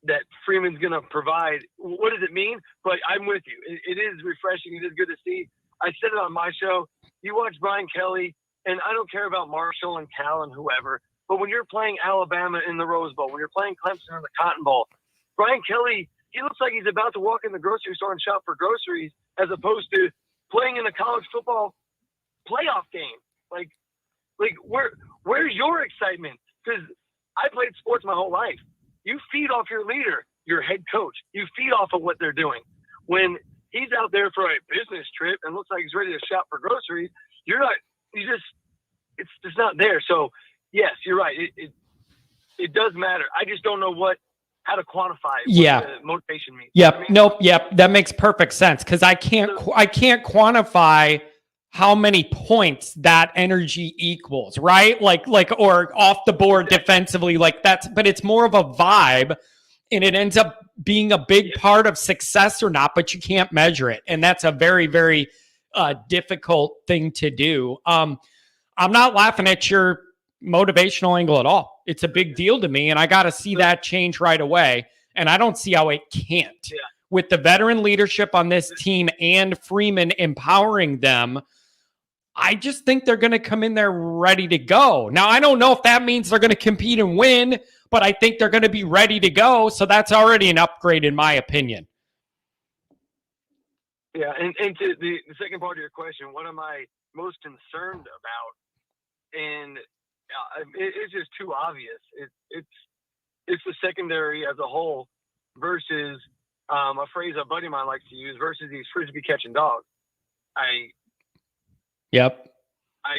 that Freeman's going to provide. What does it mean? But I'm with you. It is refreshing. It is good to see. I said it on my show. You watch Brian Kelly, and I don't care about Marshall and Cal and whoever, but when you're playing Alabama in the Rose Bowl, when you're playing Clemson in the Cotton Bowl, Brian Kelly, he looks like he's about to walk in the grocery store and shop for groceries as opposed to playing in a college football playoff game. Like where's your excitement? Because I played sports my whole life. You feed off your leader, your head coach. You feed off of what they're doing. When he's out there for a business trip and looks like he's ready to shop for groceries, it's just not there. So yes, you're right. It does matter. I just don't know how to quantify
Yeah.
what the motivation means.
Yep.
I mean,
Nope. Yep. That makes perfect sense because I can't quantify how many points that energy equals, right? Or off the board defensively, but it's more of a vibe, and it ends up being a big part of success or not, but you can't measure it, and that's a very, very difficult thing to do. I'm not laughing at your motivational angle at all. It's a big deal to me, and I got to see that change right away. And I don't see how it can't.
Yeah.
With the veteran leadership on this team and Freeman empowering them, I just think they're going to come in there ready to go. Now, I don't know if that means they're going to compete and win, but I think they're going to be ready to go. So that's already an upgrade in my opinion.
Yeah, and to the second part of your question, what am I most concerned about? And it's just too obvious. It's the secondary as a whole versus a phrase a buddy of mine likes to use versus these frisbee catching dogs.
Yep.
I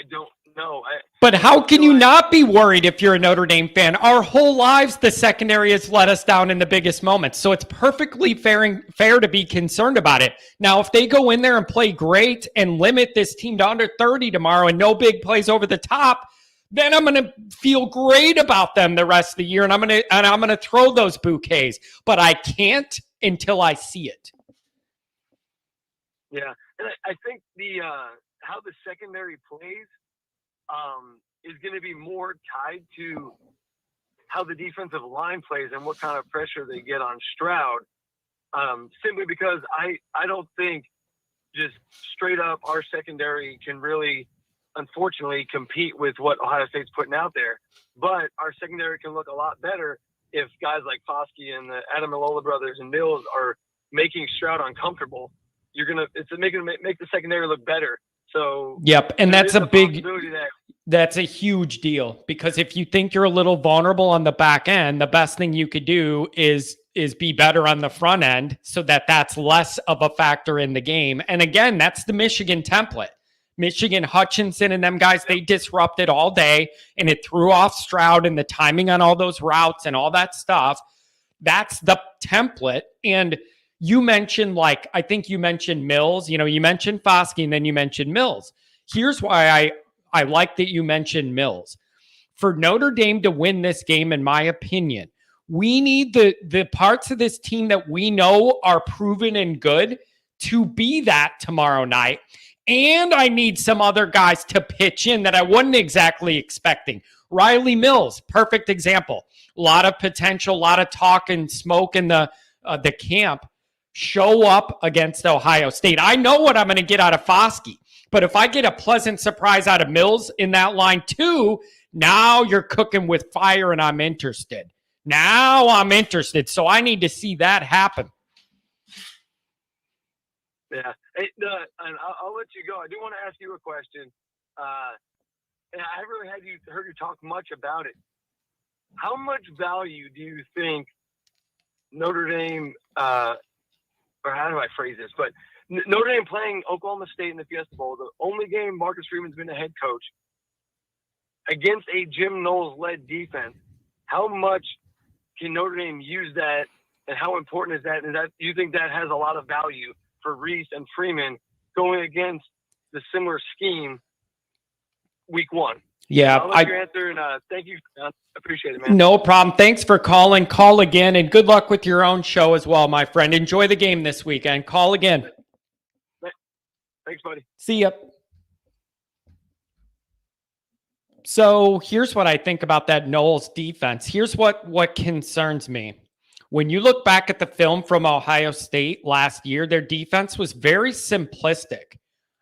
don't know.
But how can you not be worried if you're a Notre Dame fan? Our whole lives, the secondary has let us down in the biggest moments. So it's perfectly fair to be concerned about it. Now, if they go in there and play great and limit this team to under 30 tomorrow and no big plays over the top, then I'm going to feel great about them the rest of the year, and I'm going to throw those bouquets. But I can't until I see it.
Yeah, and I think the how the secondary plays is going to be more tied to how the defensive line plays and what kind of pressure they get on Stroud. Simply because I don't think just straight up our secondary can really, unfortunately, compete with what Ohio State's putting out there. But our secondary can look a lot better if guys like Foskey and the Adamilola brothers and Mills are making Stroud uncomfortable. It's making make the secondary look better. So
yep, and that's a huge deal, because if you think you're a little vulnerable on the back end, the best thing you could do is be better on the front end so that's less of a factor in the game. And again, that's the Michigan template. Michigan, Hutchinson, and them guys, they disrupted all day, and it threw off Stroud and the timing on all those routes and all that stuff. That's the template. And you mentioned, I think you mentioned Mills, you mentioned Foskey, and then you mentioned Mills. Here's why I like that you mentioned Mills. For Notre Dame to win this game, in my opinion, we need the parts of this team that we know are proven and good to be that tomorrow night. And I need some other guys to pitch in that I wasn't exactly expecting. Riley Mills, perfect example. A lot of potential, a lot of talk and smoke in the camp. Show up against Ohio State. I know what I'm going to get out of Foskey, but if I get a pleasant surprise out of Mills in that line too, now you're cooking with fire, and I'm interested. Now I'm interested, so I need to see that happen.
Yeah, and I'll let you go. I do want to ask you a question, and I haven't really heard you talk much about it. How much value do you think Notre Dame, or how do I phrase this? But Notre Dame playing Oklahoma State in the Fiesta Bowl, the only game Marcus Freeman's been a head coach, against a Jim Knowles-led defense, how much can Notre Dame use that, and how important is that? And do you think that has a lot of value for Reese and Freeman going against the similar scheme week one?
Yeah,
I'll let you answer, and thank you. Appreciate it, man.
No problem. Thanks for calling. Call again, and good luck with your own show as well, my friend. Enjoy the game this weekend. Call again.
Thanks, buddy.
See ya. So here's what I think about that Knowles defense. Here's what concerns me. When you look back at the film from Ohio State last year, their defense was very simplistic.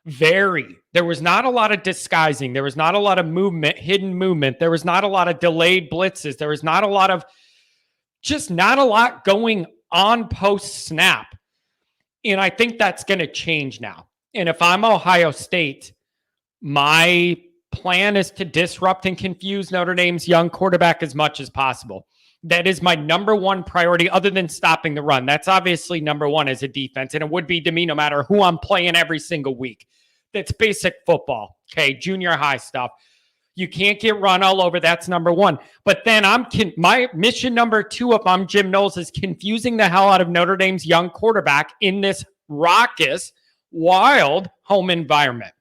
There was not a lot of disguising. There was not a lot of movement, hidden movement. There was not a lot of delayed blitzes. There was not a lot going on post snap. And I think that's going to change now. And if I'm Ohio State, my plan is to disrupt and confuse Notre Dame's young quarterback as much as possible. That is my number one priority, other than stopping the run. That's obviously number one as a defense, and it would be to me no matter who I'm playing every single week. That's basic football, okay, junior high stuff. You can't get run all over. That's number one. But then my mission number 2, if I'm Jim Knowles, is confusing the hell out of Notre Dame's young quarterback in this raucous, wild home environment.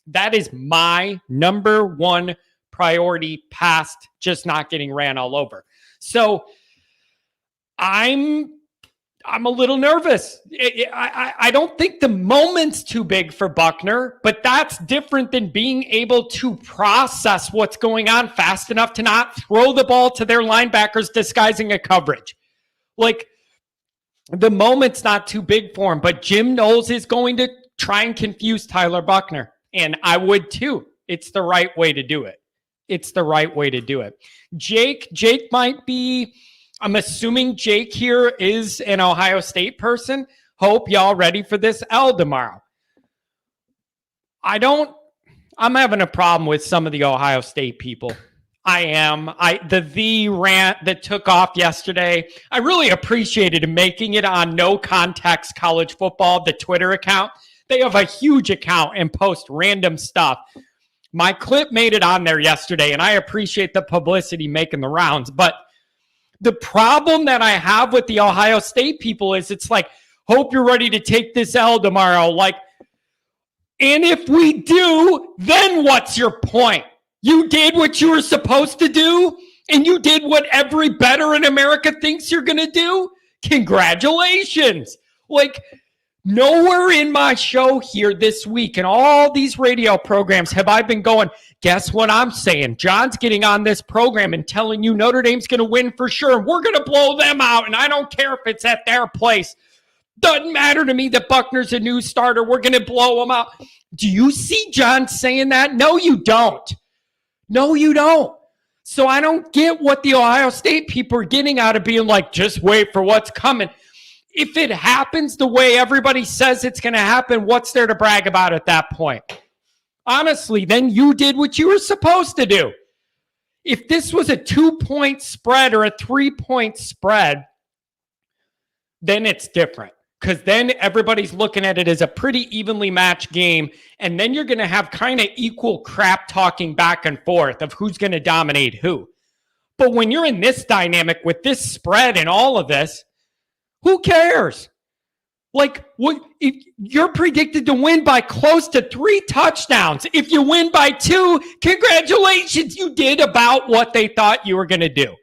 That is my number 1 priority past just not getting ran all over. So I'm a little nervous. I don't think the moment's too big for Buckner, but that's different than being able to process what's going on fast enough to not throw the ball to their linebackers disguising a coverage. Like, the moment's not too big for him, but Jim Knowles is going to try and confuse Tyler Buckner, and I would too. It's the right way to do it. It's the right way to do it. Jake might be... I'm assuming Jake here is an Ohio State person. Hope y'all ready for this L tomorrow. I'm having a problem with some of the Ohio State people. I am. The rant that took off yesterday, I really appreciated him making it on No Context College Football, the Twitter account. They have a huge account and post random stuff. My clip made it on there yesterday, and I appreciate the publicity making the rounds, but the problem that I have with the Ohio State people is it's like, hope you're ready to take this L tomorrow. Like, and if we do, then what's your point? You did what you were supposed to do, and you did what every better in America thinks you're going to do? Congratulations. Like, nowhere in my show here this week and all these radio programs have I been going, guess what I'm saying? John's getting on this program and telling you Notre Dame's going to win for sure. We're going to blow them out, and I don't care if it's at their place. Doesn't matter to me that Buckner's a new starter. We're going to blow them out. Do you see John saying that? No, you don't. No, you don't. So I don't get what the Ohio State people are getting out of being like, just wait for what's coming. If it happens the way everybody says it's going to happen, what's there to brag about at that point? Honestly, then you did what you were supposed to do. If this was a 2-point spread or a 3-point spread, then it's different. Because then everybody's looking at it as a pretty evenly matched game, and then you're going to have kind of equal crap talking back and forth of who's going to dominate who. But when you're in this dynamic with this spread and all of this, who cares? Like, what if you're predicted to win by close to 3 touchdowns? If you win by 2, congratulations, you did about what they thought you were going to do.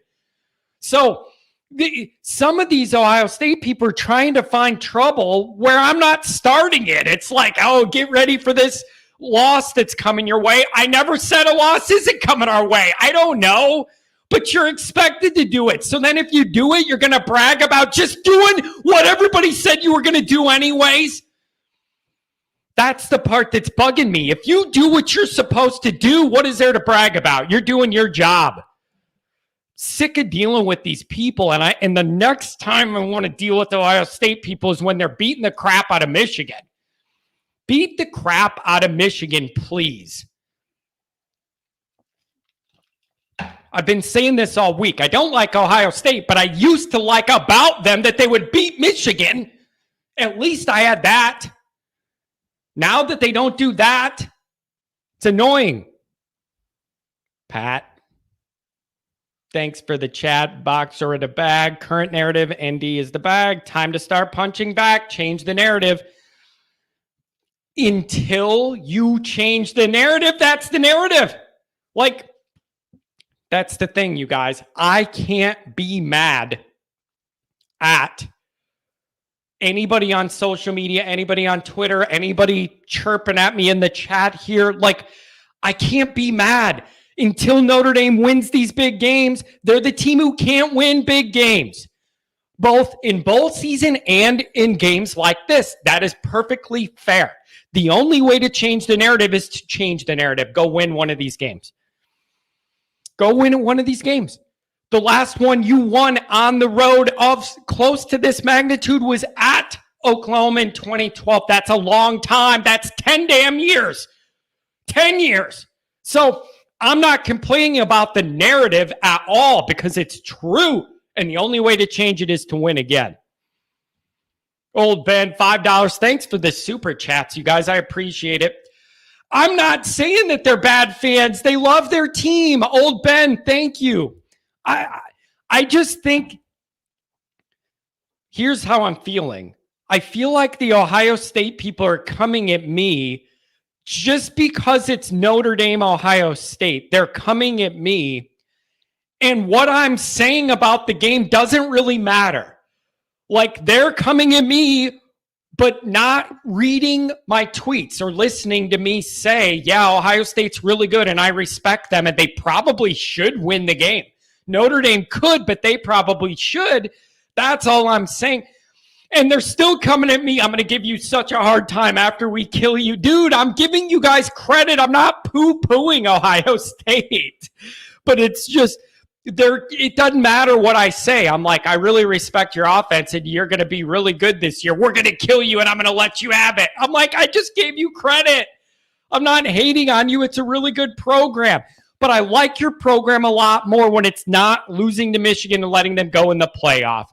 So some of these Ohio State people are trying to find trouble where I'm not starting it. It's like, oh, get ready for this loss that's coming your way. I never said a loss isn't coming our way. I don't know. But you're expected to do it. So then if you do it, you're going to brag about just doing what everybody said you were going to do anyways. That's the part that's bugging me. If you do what you're supposed to do, what is there to brag about? You're doing your job. Sick of dealing with these people. And the next time I want to deal with the Ohio State people is when they're beating the crap out of Michigan. Beat the crap out of Michigan, please. I've been saying this all week. I don't like Ohio State, but I used to like about them that they would beat Michigan. At least I had that. Now that they don't do that, it's annoying. Pat, thanks for the chat. Boxer in the bag. Current narrative, ND is the bag. Time to start punching back. Change the narrative. Until you change the narrative, that's the narrative. Like, that's the thing, you guys. I can't be mad at anybody on social media, anybody on Twitter, anybody chirping at me in the chat here. Like, I can't be mad until Notre Dame wins these big games. They're the team who can't win big games, both in bowl season and in games like this. That is perfectly fair. The only way to change the narrative is to change the narrative. Go win one of these games. Go win one of these games. The last one you won on the road of close to this magnitude was at Oklahoma in 2012. That's a long time. That's 10 damn years. 10 years. So I'm not complaining about the narrative at all because it's true. And the only way to change it is to win again. Old Ben, $5. Thanks for the super chats, you guys. I appreciate it. I'm not saying that they're bad fans. They love their team. Old Ben, thank you. I just think here's how I'm feeling. I feel like the Ohio State people are coming at me just because it's Notre Dame, Ohio State. They're coming at me. And what I'm saying about the game doesn't really matter. Like, they're coming at me, but not reading my tweets or listening to me say, yeah, Ohio State's really good and I respect them and they probably should win the game. Notre Dame could, but they probably should. That's all I'm saying. And they're still coming at me. I'm going to give you such a hard time after we kill you. Dude, I'm giving you guys credit. I'm not poo-pooing Ohio State. But it's just, it doesn't matter what I say. I'm like, I really respect your offense and you're going to be really good this year. We're going to kill you and I'm going to let you have it. I'm like, I just gave you credit. I'm not hating on you. It's a really good program. But I like your program a lot more when it's not losing to Michigan and letting them go in the playoff.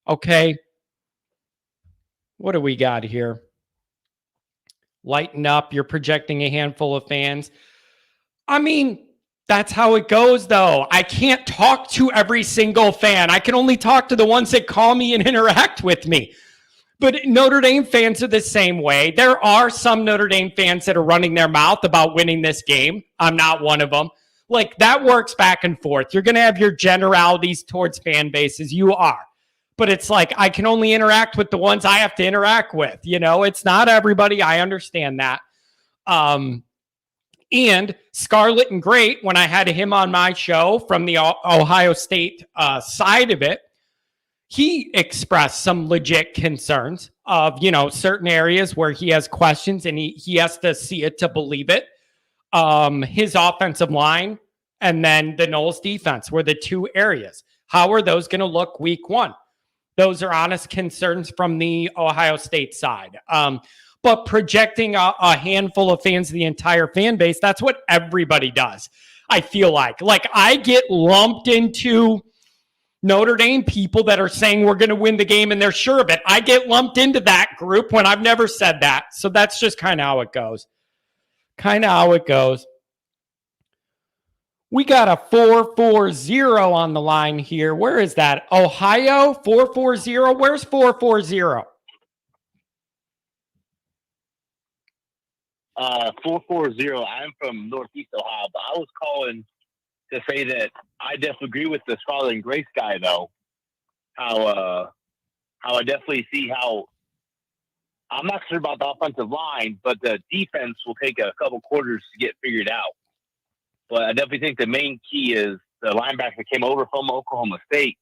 Okay. What do we got here? Lighten up. You're projecting a handful of fans. I mean, that's how it goes, though. I can't talk to every single fan. I can only talk to the ones that call me and interact with me. But Notre Dame fans are the same way. There are some Notre Dame fans that are running their mouth about winning this game. I'm not one of them. Like, that works back and forth. You're going to have your generalities towards fan bases. You are. But it's like, I can only interact with the ones I have to interact with. You know, it's not everybody. I understand that. And Scarlet and Great, when I had him on my show from the Ohio State side of it, he expressed some legit concerns of, you know, certain areas where he has questions and he has to see it to believe it. His offensive line and then the Noles defense were the two areas. How are those going to look week one? Those are honest concerns from the Ohio State side. But projecting a handful of fans, the entire fan base, that's what everybody does. I feel like I get lumped into Notre Dame people that are saying we're going to win the game and they're sure of it. I get lumped into that group when I've never said that. So that's just kind of how it goes. We got a 440 on the line here. Where is that? Ohio 440. Where's 440?
440. I'm from Northeast Ohio, but I was calling to say that I definitely agree with the Scarlet and Grace guy, though. How I definitely see how I'm not sure about the offensive line, but the defense will take a couple quarters to get figured out. But I definitely think the main key is the linebacker that came over from Oklahoma State,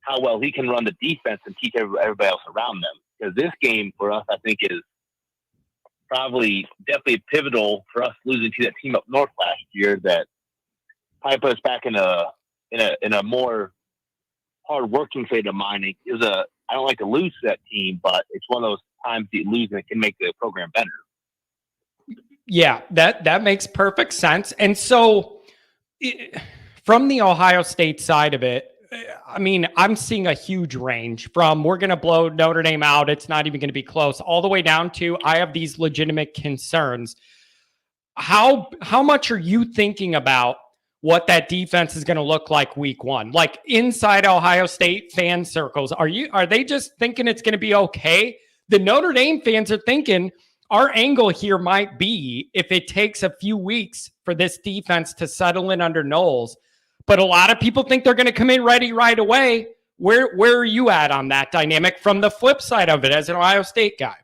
how well he can run the defense and teach everybody else around them. Because this game for us, I think, is definitely pivotal for us losing to that team up north last year that probably put us back in a more hard working state of mind. I don't like to lose to that team, but it's one of those times you lose and it can make the program better.
Yeah, that makes perfect sense. And so from the Ohio State side of it, I mean, I'm seeing a huge range from we're going to blow Notre Dame out. It's not even going to be close, all the way down to I have these legitimate concerns. How much are you thinking about what that defense is going to look like week one? Like inside Ohio State fan circles, are they just thinking it's going to be okay? The Notre Dame fans are thinking our angle here might be if it takes a few weeks for this defense to settle in under Knowles. But a lot of people think they're going to come in ready right away. Where are you at on that dynamic from the flip side of it as an Ohio State guy?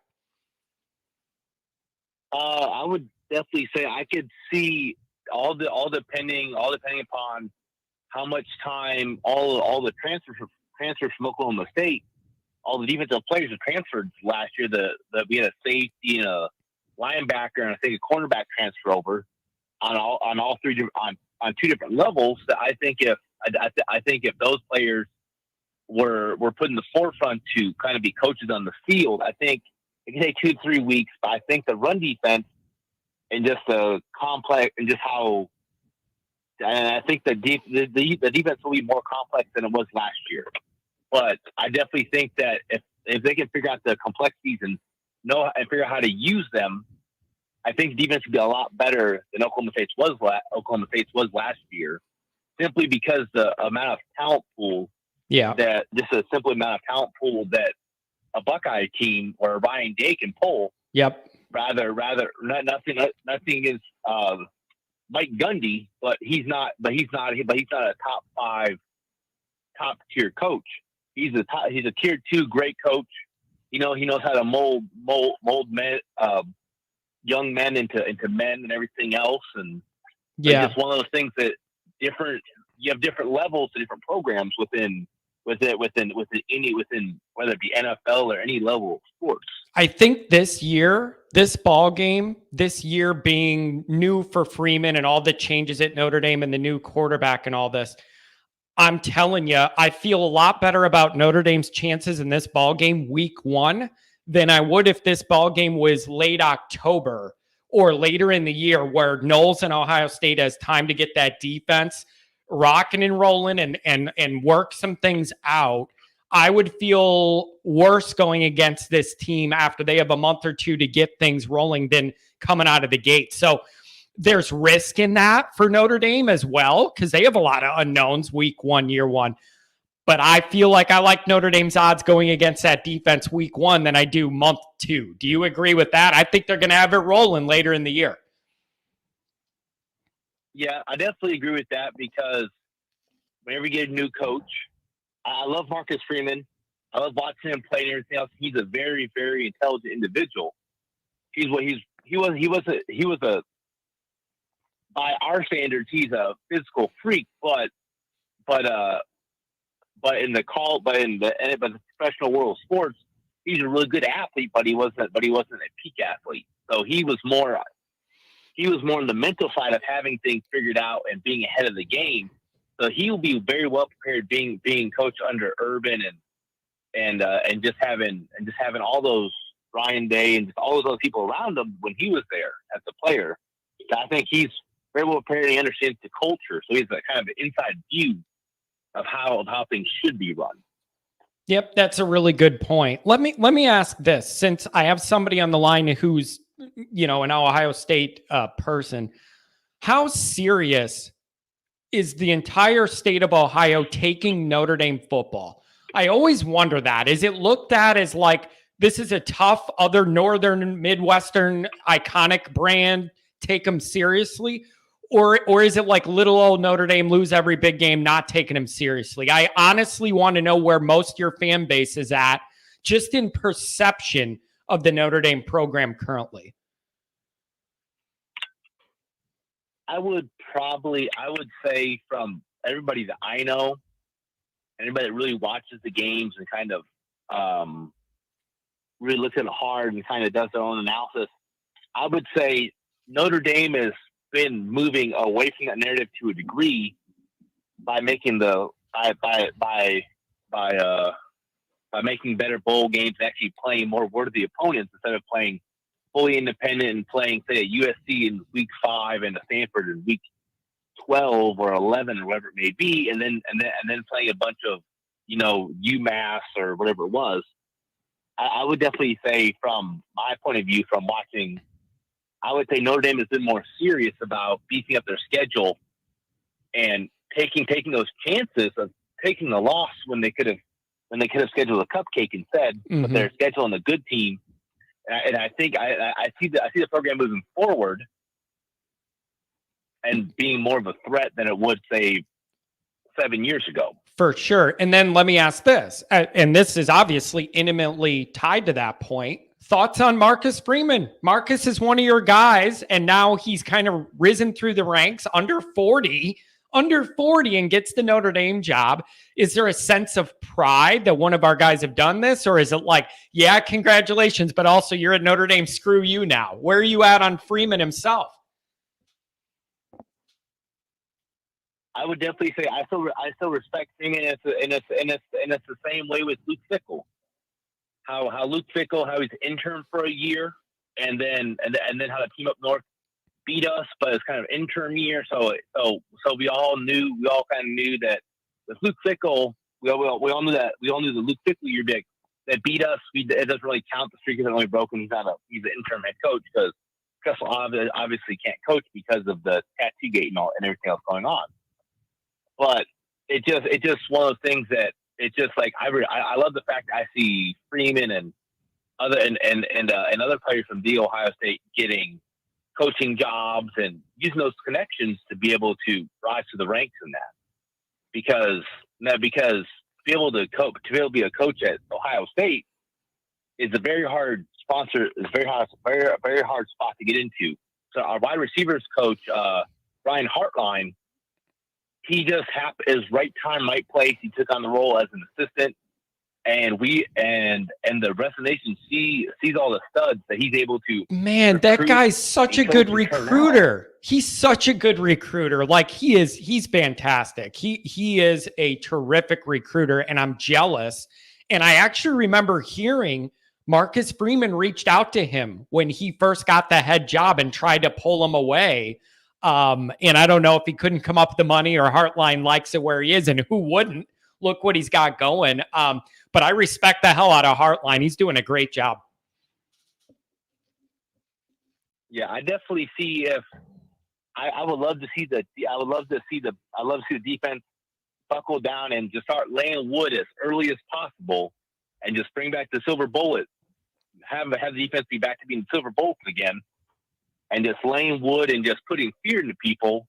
I would definitely say I could see all depending upon how much time all the transfers from Oklahoma State, all the defensive players are transferred last year. We had a safety and a linebacker and I think a cornerback transfer over on two different levels. That I think if those players were put in the forefront to kind of be coaches on the field, I think it can take 2 to 3 weeks. But I think the run defense and just the complex and just how, and I think the defense will be more complex than it was last year. But I definitely think that if they can figure out the complexities and figure out how to use them, I think defense would be a lot better than Oklahoma State's was last year, simply because the amount of talent pool that just a simple amount of talent pool that a Buckeye team or Ryan Day can pull.
Yep.
Rather, nothing is Mike Gundy, but he's not a top tier coach. He's a tier 2 great coach. He knows how to mold men, young men into men and everything else. And it's just one of those things that you have different levels to different programs within whether it be NFL or any level of sports.
I think this ball game being new for Freeman and all the changes at Notre Dame and the new quarterback and all this, I'm telling you, I feel a lot better about Notre Dame's chances in this ball game week 1 than I would if this ball game was late October or later in the year, where Knowles and Ohio State has time to get that defense rocking and rolling and work some things out. I would feel worse going against this team after they have a month or two to get things rolling than coming out of the gate. So there's risk in that for Notre Dame as well, because they have a lot of unknowns week 1, year 1. But I feel like I like Notre Dame's odds going against that defense week 1 than I do month 2. Do you agree with that? I think they're going to have it rolling later in the year.
Yeah, I definitely agree with that, because whenever you get a new coach, I love Marcus Freeman. I love watching him play and everything else. He's a very, very intelligent individual. He was a by our standards, he's a physical freak, but in the professional world of sports, he's a really good athlete, but he wasn't a peak athlete. So he was more on the mental side of having things figured out and being ahead of the game. So he will be very well prepared being coached under Urban and just having all those Ryan Day and just all those other people around him when he was there as a player. So I think he's very well prepared. He understands the culture, so he's a kind of an inside view of how things should be run.
Yep, that's a really good point. Let me ask this, since I have somebody on the line who's an Ohio State person. How serious is the entire state of Ohio taking Notre Dame football? I always wonder that. Is it looked at as like this is a tough other northern Midwestern iconic brand, take them seriously? Or is it like little old Notre Dame lose every big game, not taking them seriously? I honestly want to know where most of your fan base is at, just in perception of the Notre Dame program currently.
I would say from everybody that I know, anybody that really watches the games and kind of really looks at it hard and kind of does their own analysis, I would say Notre Dame has been moving away from that narrative to a degree by making making better bowl games and actually playing more worthy opponents instead of playing fully independent and playing, say, a USC in week 5 and a Stanford in week 12 or 11 or whatever it may be, and then playing a bunch of UMass or whatever it was. I would definitely say, from my point of view, from watching, I would say Notre Dame has been more serious about beefing up their schedule and taking those chances of taking a loss when they could have scheduled a cupcake instead. Mm-hmm. But they're scheduling a good team, and I think I see the program moving forward and being more of a threat than it would, say, 7 years ago.
For sure. And then let me ask this, and this is obviously intimately tied to that point. Thoughts on Marcus Freeman? Marcus is one of your guys, and now he's kind of risen through the ranks, under 40, and gets the Notre Dame job. Is there a sense of pride that one of our guys have done this, or is it like, yeah, congratulations, but also you're at Notre Dame, screw you now? Where are you at on Freeman himself?
I would definitely say I still respect Freeman, and it's the same way with Luke Fickell. How Luke Fickell, how he's an intern for a year, and then how the team up north beat us, but it's kind of interim year. So we all kind of knew that with Luke Fickell, we all knew the Luke Fickell year that beat us. It doesn't really count. The streak isn't really broken. He's an interim head coach because Kessel obviously can't coach because of the tattoo gate and everything else going on. But it's just one of those things that it's just like I love the fact that I see Freeman and other and other players from the Ohio State getting coaching jobs and using those connections to be able to rise to the ranks in that. Because to be able to be a coach at Ohio State is a very hard sponsor. Is very hard spot to get into. So our wide receivers coach, Ryan Hartline, he just is right time, right place. He took on the role as an assistant, and the rest of the nation sees all the studs that he's able to.
Man, that guy's such a good recruiter. He's such a good recruiter. Like he's fantastic. He is a terrific recruiter, and I'm jealous. And I actually remember hearing Marcus Freeman reached out to him when he first got the head job and tried to pull him away. And I don't know if he couldn't come up with the money or Hartline likes it where he is, and who wouldn't? Look what he's got going. But I respect the hell out of Hartline. He's doing a great job.
Yeah, I definitely see I would love to see the defense buckle down and just start laying wood as early as possible and just bring back the silver bullet. Have the defense be back to being silver bullets again. And just laying wood and just putting fear into people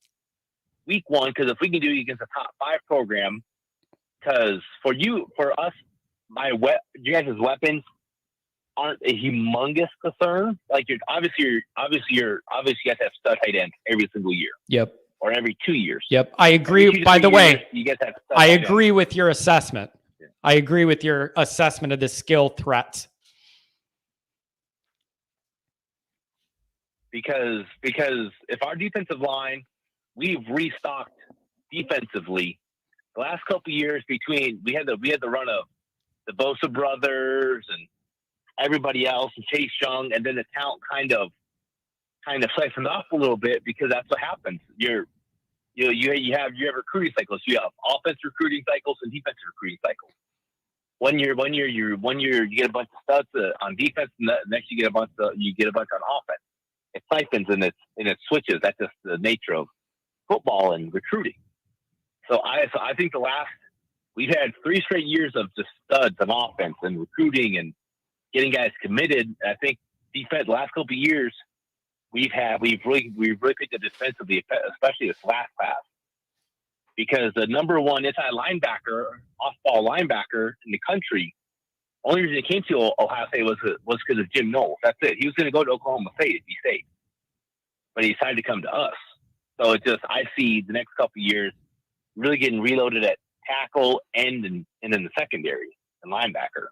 week one, because if we can do it against a top 5 program, because for us, you guys' weapons aren't a humongous concern. Like you obviously you have to have stud tight ends every single year.
Yep.
Or every 2 years.
Yep. I agree. By the way,
you guys have stud
I
tight
agree
ends.
with your assessment. Yeah. I agree with your assessment of the skill threats.
Because if our defensive line, we've restocked defensively the last couple of years. Between we had the run of the Bosa brothers and everybody else and Chase Young, and then the talent kind of siphoned off a little bit, because that's what happens. You have recruiting cycles. You have offense recruiting cycles and defensive recruiting cycles. One year you get a bunch of studs on defense, and the next you get a bunch on offense. It siphons and it switches. That's just the nature of football and recruiting. So I think we've had 3 straight years of just studs on offense and recruiting and getting guys committed. And I think defense the last couple of years we've really picked up defensively, especially this last class, because the number one inside linebacker, off-ball linebacker in the country, only reason he came to Ohio State was because of Jim Knowles. That's it. He was going to go to Oklahoma State if he stayed, but he decided to come to us. So I see the next couple of years really getting reloaded at tackle, end, and in the secondary and linebacker.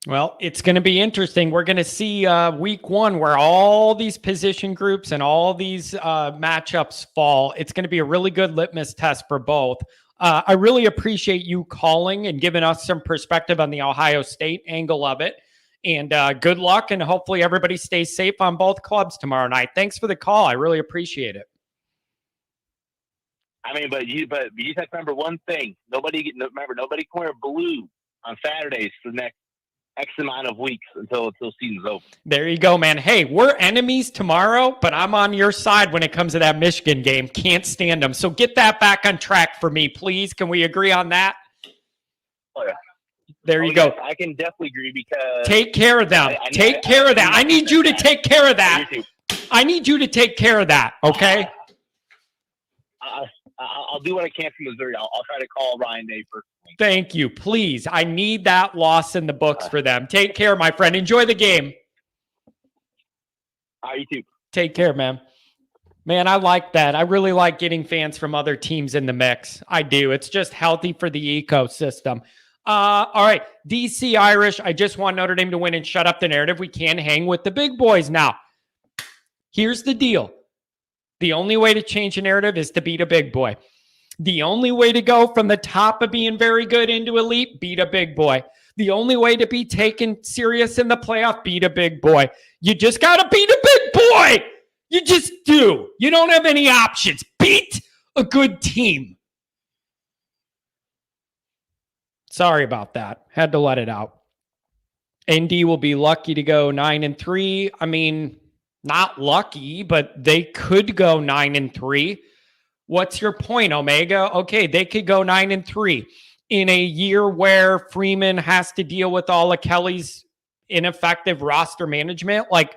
Well, it's going to be interesting. We're going to see week one where all these position groups and all these matchups fall. It's going to be a really good litmus test for both. I really appreciate you calling and giving us some perspective on the Ohio State angle of it. And good luck, and hopefully everybody stays safe on both clubs tomorrow night. Thanks for the call. I really appreciate it.
I mean, but you have to remember one thing. Nobody can wear blue on Saturdays for the next X amount of weeks until season's over.
There you go, man. Hey, we're enemies tomorrow, but I'm on your side when it comes to that Michigan game. Can't stand them. So get that back on track for me, please. Can we agree on that?
Oh, yeah.
There you go.
Yes, I can definitely agree, because
take care of them. Take care of that. I need you to take care of that. I need you to take care of that, okay?
I'll do what I can from Missouri. I'll try to call Ryan Day first.
Thank you. Please. I need that loss in the books for them. Take care, my friend. Enjoy the game.
You too.
Take care, man. Man, I like that. I really like getting fans from other teams in the mix. I do. It's just healthy for the ecosystem. All right. DC Irish. I just want Notre Dame to win and shut up the narrative. We can't hang with the big boys now. Here's the deal. The only way to change a narrative is to beat a big boy. The only way to go from the top of being very good into elite, beat a big boy. The only way to be taken serious in the playoff, beat a big boy. You just got to beat a big boy. You just do. You don't have any options. Beat a good team. Sorry about that. Had to let it out. ND will be lucky to go 9-3. I mean, not lucky, but they could go 9-3. What's your point, Omega? Okay, they could go 9-3 in a year where Freeman has to deal with all of Kelly's ineffective roster management. Like,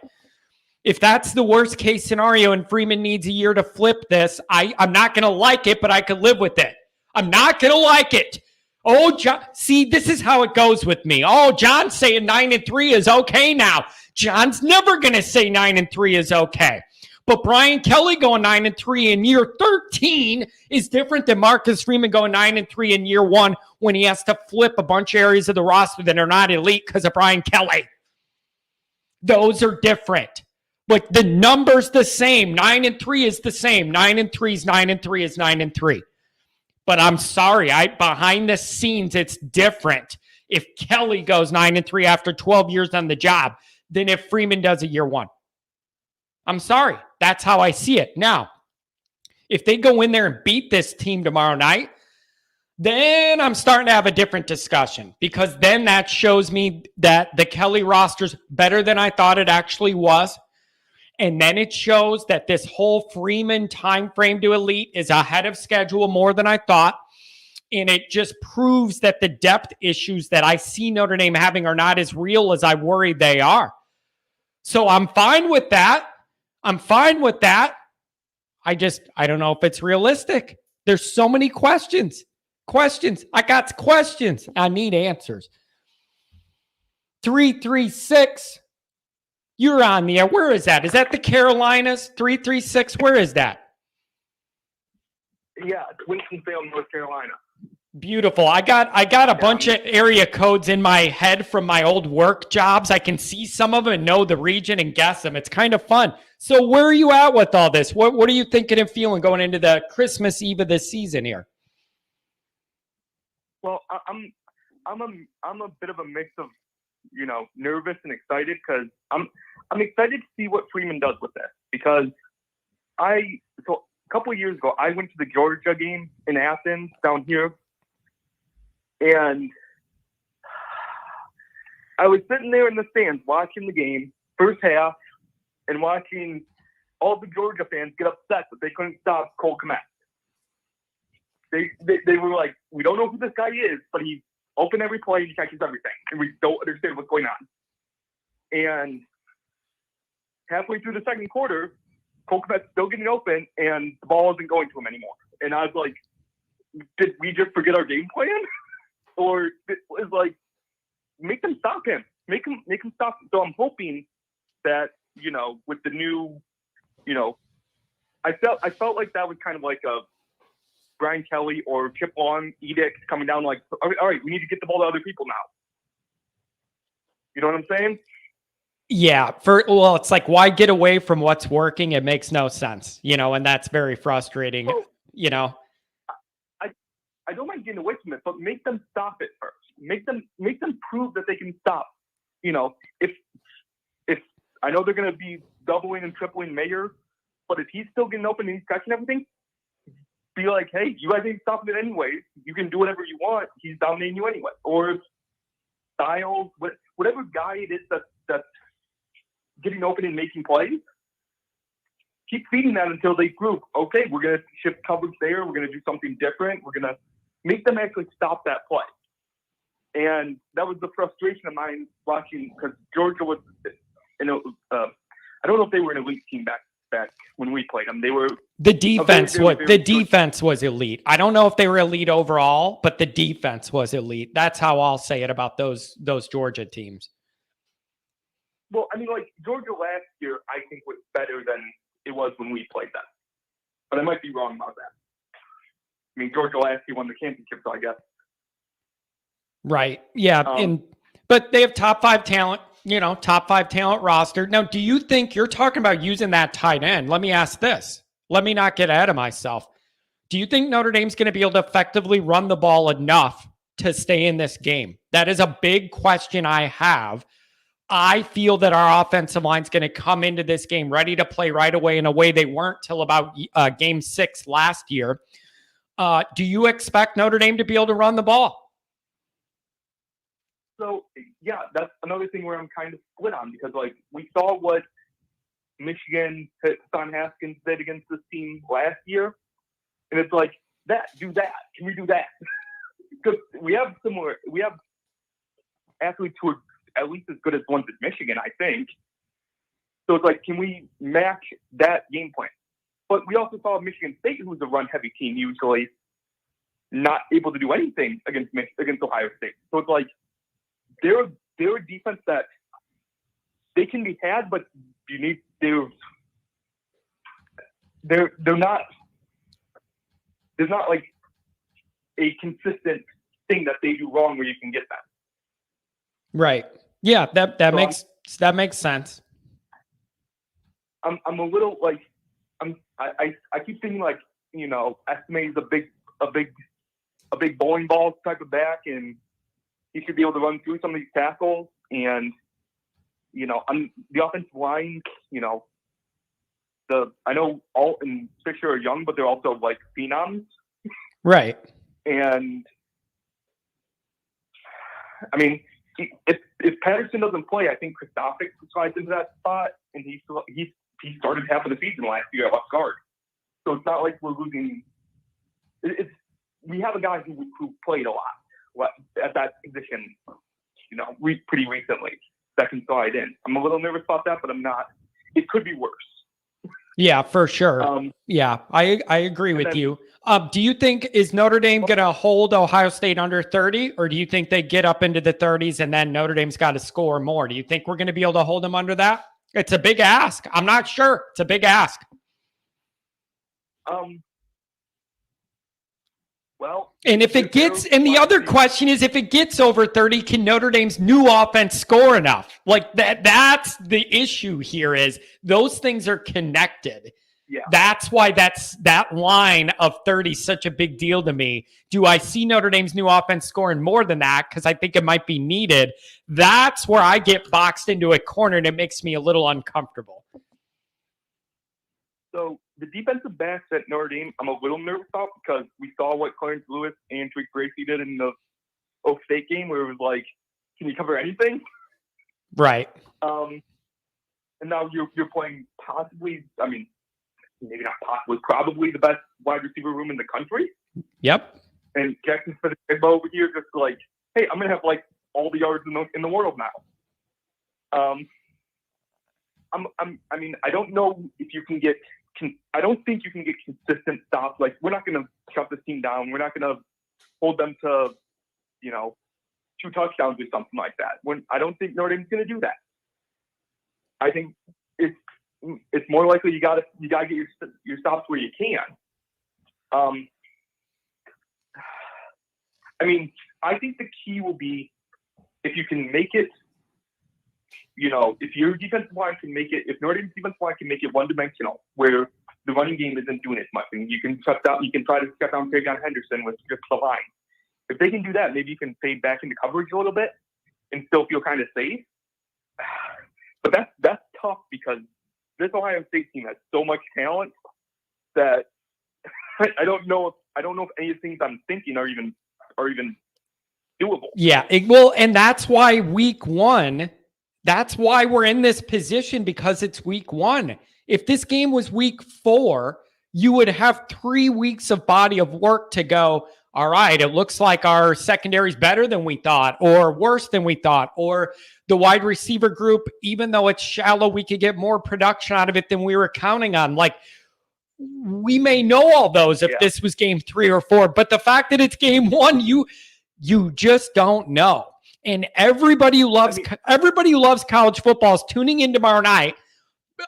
if that's the worst case scenario and Freeman needs a year to flip this, I'm not going to like it, but I could live with it. I'm not going to like it. Oh, John, see, this is how it goes with me. Oh, John's saying 9-3 is okay now. John's never going to say 9-3 is okay. But Brian Kelly going 9-3 in year 13 is different than Marcus Freeman going 9-3 in year 1 when he has to flip a bunch of areas of the roster that are not elite because of Brian Kelly. Those are different. But the number's the same. 9-3 is the same. 9-3 is 9-3 is 9-3. But I'm sorry, behind the scenes, it's different if Kelly goes 9-3 after 12 years on the job than if Freeman does a year 1. I'm sorry. That's how I see it. Now, if they go in there and beat this team tomorrow night, then I'm starting to have a different discussion, because then that shows me that the Kelly roster's better than I thought it actually was. And then it shows that this whole Freeman time frame to elite is ahead of schedule more than I thought. And it just proves that the depth issues that I see Notre Dame having are not as real as I worried they are. So I'm fine with that. I don't know if it's realistic. There's so many questions. I got questions. I need answers. 336. You're on the air. Where is that? Is that the Carolinas? 336. Where is that?
Yeah, Winston-Salem, North Carolina.
Beautiful. I got a bunch of area codes in my head from my old work jobs. I can see some of them and know the region and guess them. It's kind of fun. So where are you at with all this? What are you thinking and feeling going into the Christmas Eve of the season here?
Well, I'm a bit of a mix of, nervous and excited, because I'm excited to see what Freeman does with this, because a couple of years ago I went to the Georgia game in Athens down here, and I was sitting there in the stands watching the game first half and watching all the Georgia fans get upset that they couldn't stop Cole Kmet. They were like, we don't know who this guy is, but he's open every play, he catches everything, and we don't understand what's going on. And halfway through the second quarter, Cole Kmet's still getting open, and the ball isn't going to him anymore. And I was like, did we just forget our game plan? Or it's like, make them stop him. Make him stop. So I'm hoping that, with the new, I felt like that was kind of like a Brian Kelly or Chip Long edict coming down, like, all right, we need to get the ball to other people now. You know what I'm saying?
Yeah. It's like, why get away from what's working? It makes no sense, and that's very frustrating,
I don't mind getting away from it, but make them stop it first. Make them prove that they can stop. If I know they're going to be doubling and tripling Mayer, but if he's still getting open and he's catching everything, be like, hey, you guys ain't stopping it anyway. You can do whatever you want. He's dominating you anyway. Or Styles, whatever guy it is that's getting open and making plays, keep feeding that until they prove, okay, we're going to shift coverage there. We're going to do something different. We're going to make them actually stop that play. And that was the frustration of mine watching, because Georgia was, I don't know if they were an elite team back when we played them. They were
the defense. Defense was elite. I don't know if they were elite overall, but the defense was elite. That's how I'll say it about those Georgia teams.
Well, I mean, like Georgia last year, I think was better than it was when we played them, but I might be wrong about that. I mean, Georgia last year won the championship, so I guess.
Right. Yeah. But they have top 5 talent. Top 5 talent roster. Now, do you think you're talking about using that tight end? Let me ask this. Let me not get ahead of myself. Do you think Notre Dame's going to be able to effectively run the ball enough to stay in this game? That is a big question I have. I feel that our offensive line's going to come into this game ready to play right away in a way they weren't till about game 6 last year. Do you expect Notre Dame to be able to run the ball?
So, yeah, that's another thing where I'm kind of split on, because, like, we saw what Michigan, Hassan Haskins did against this team last year. And it's like, do that. Can we do that? Because we have athletes who are at least as good as ones at Michigan, I think. So it's like, can we match that game plan? But we also saw Michigan State, who's a run-heavy team, usually not able to do anything against Ohio State. So it's like they're a defense that they can be had, but they're not. There's not like a consistent thing that they do wrong where you can get them.
Right. Yeah. That makes sense.
I'm a little like I keep thinking like, you know, Esme is a big bowling ball type of back, and he should be able to run through some of these tackles. And you know, on the offensive line, you know, I know Alt and Fisher are young, but they're also like phenoms,
right?
And I mean, if Patterson doesn't play, I think Christophic slides into that spot, and he started half of the season last year at left guard. So it's not like we're losing. We have a guy who played a lot at that position, you know, pretty recently that can slide in. I'm a little nervous about that, but I'm not. It could be worse.
Yeah, for sure. Yeah, I agree with you. Do you think is Notre Dame going to hold Ohio State under 30, or do you think they get up into the 30s and then Notre Dame's got to score more? Do you think we're going to be able to hold them under that? It's a big ask. I'm not sure. It's a big ask.
Well,
and if it gets, and the other question is, if it gets over 30, can Notre Dame's new offense score enough? Like that's the issue here, is those things are connected.
Yeah.
That's why that line of 30 is such a big deal to me. Do I see Notre Dame's new offense scoring more than that? Because I think it might be needed. That's where I get boxed into a corner, and it makes me a little uncomfortable.
So the defensive backs at Notre Dame, I'm a little nervous about, because we saw what Clarence Lewis and Tariq Gracie did in the Oak State game, where it was like, can you cover anything?
Right.
And now you're playing possibly, I mean, maybe not possibly, probably the best wide receiver room in the country.
Yep.
And Jackson Smith over here just like, hey, I'm gonna have like all the yards in the world now. I mean, I don't know if you can get. I don't think you can get consistent stops. Like, we're not going to shut this team down. We're not going to hold them to, you know, 2 touchdowns or something like that. I don't think Notre Dame's going to do that. I think it's more likely you got to get your stops where you can. I mean, I think the key will be if you can make it. You know, if your defensive line can make it, if Notre Dame's defensive line can make it one-dimensional, where the running game isn't doing as much, and you can try to shut down Tavion Henderson with just the line. If they can do that, maybe you can fade back into coverage a little bit and still feel kind of safe. But that's tough, because this Ohio State team has so much talent that I don't know if any of the things I'm thinking are even doable.
Yeah, and that's why week 1. That's why we're in this position, because it's week 1. If this game was week 4, you would have 3 weeks of body of work to go, all right, it looks like our secondary is better than we thought, or worse than we thought, or the wide receiver group, even though it's shallow, we could get more production out of it than we were counting on. Like, we may know all those if this was game 3 or 4, but the fact that it's game 1, you just don't know. And everybody who loves college football is tuning in tomorrow night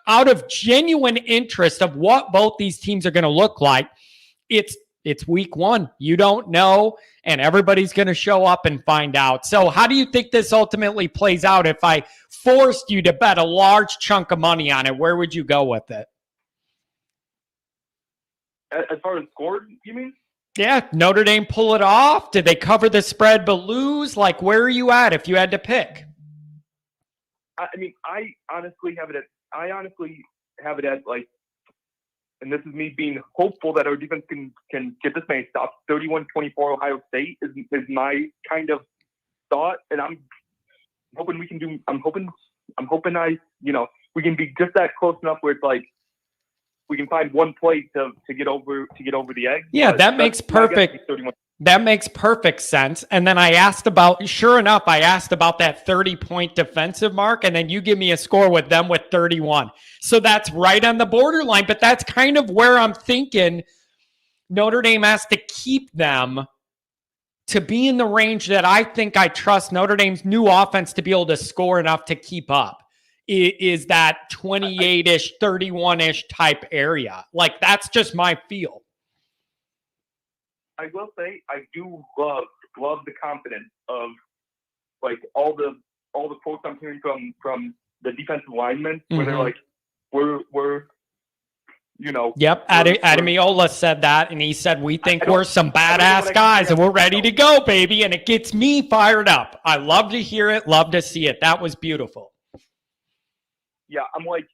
out of genuine interest of what both these teams are going to look like. It's week 1. You don't know, and everybody's going to show up and find out. So how do you think this ultimately plays out? If I forced you to bet a large chunk of money on it, where would you go with it?
As far as score, you mean?
Yeah, Notre Dame pull it off? Did they cover the spread but lose? Like, where are you at if you had to pick?
I mean, I honestly have it at like, and this is me being hopeful that our defense can get this many stops. 31-24 Ohio State is my kind of thought, and I'm hoping we can do. I'm hoping we can be just that close enough where it's like we can find one play to get over the egg.
Yeah,
But
that makes
that's not gonna
perfect.
be 31.
That makes perfect sense. And then I asked about, sure enough, I asked about that 30-point defensive mark, and then you give me a score with them with 31. So that's right on the borderline, but that's kind of where I'm thinking Notre Dame has to keep them to be in the range that I think I trust Notre Dame's new offense to be able to score enough to keep up. Is that 28-ish, 31-ish type area. Like, that's just my feel.
I will say I do love the confidence of like all the quotes I'm hearing from the defensive linemen where they're like, we're you know.
Yep, Adamiola said that, and he said, we think we're some badass guys, and we're ready to go, baby, and it gets me fired up. I love to hear it, love to see it. That was beautiful.
Yeah, I'm like,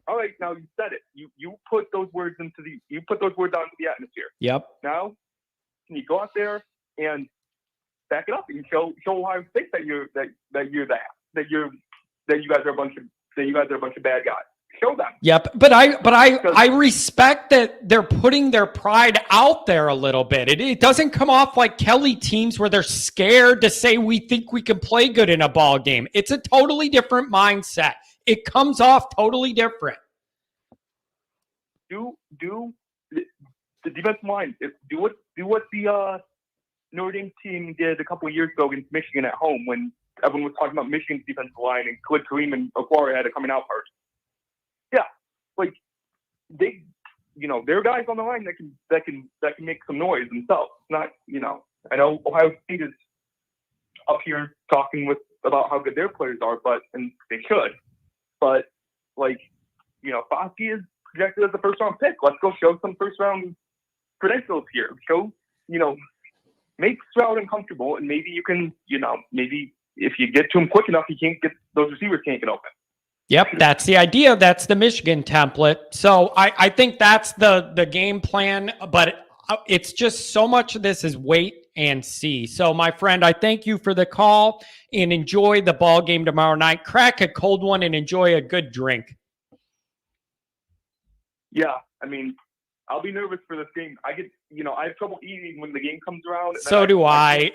all right, now you said it. You put those words out into the atmosphere.
Yep.
Now, can you go out there and back it up and show Ohio State that you guys are a bunch of bad guys. Show them.
Yep, but I respect that they're putting their pride out there a little bit. It doesn't come off like Kelly teams where they're scared to say we think we can play good in a ball game. It's a totally different mindset. It comes off totally different.
Do the defensive line? Do what the Notre Dame team did a couple of years ago against Michigan at home when everyone was talking about Michigan's defensive line and Kareem and Okwara had a coming out party. Yeah, like they, there are guys on the line that can make some noise themselves. Not, I know Ohio State is up here talking about how good their players are, and they should. But Foskey is projected as a first-round pick. Let's go show some first-round credentials here. Show, make Stroud uncomfortable, and maybe you can, maybe if you get to him quick enough, those receivers can't get open.
Yep, that's the idea. That's the Michigan template. So I think that's the game plan, but it's just so much of this is wait and see. So, my friend, I thank you for the call and enjoy the ball game tomorrow night. Crack a cold one and enjoy a good drink.
Yeah, I mean, I'll be nervous for this game. I have trouble eating when the game comes around.
So do I.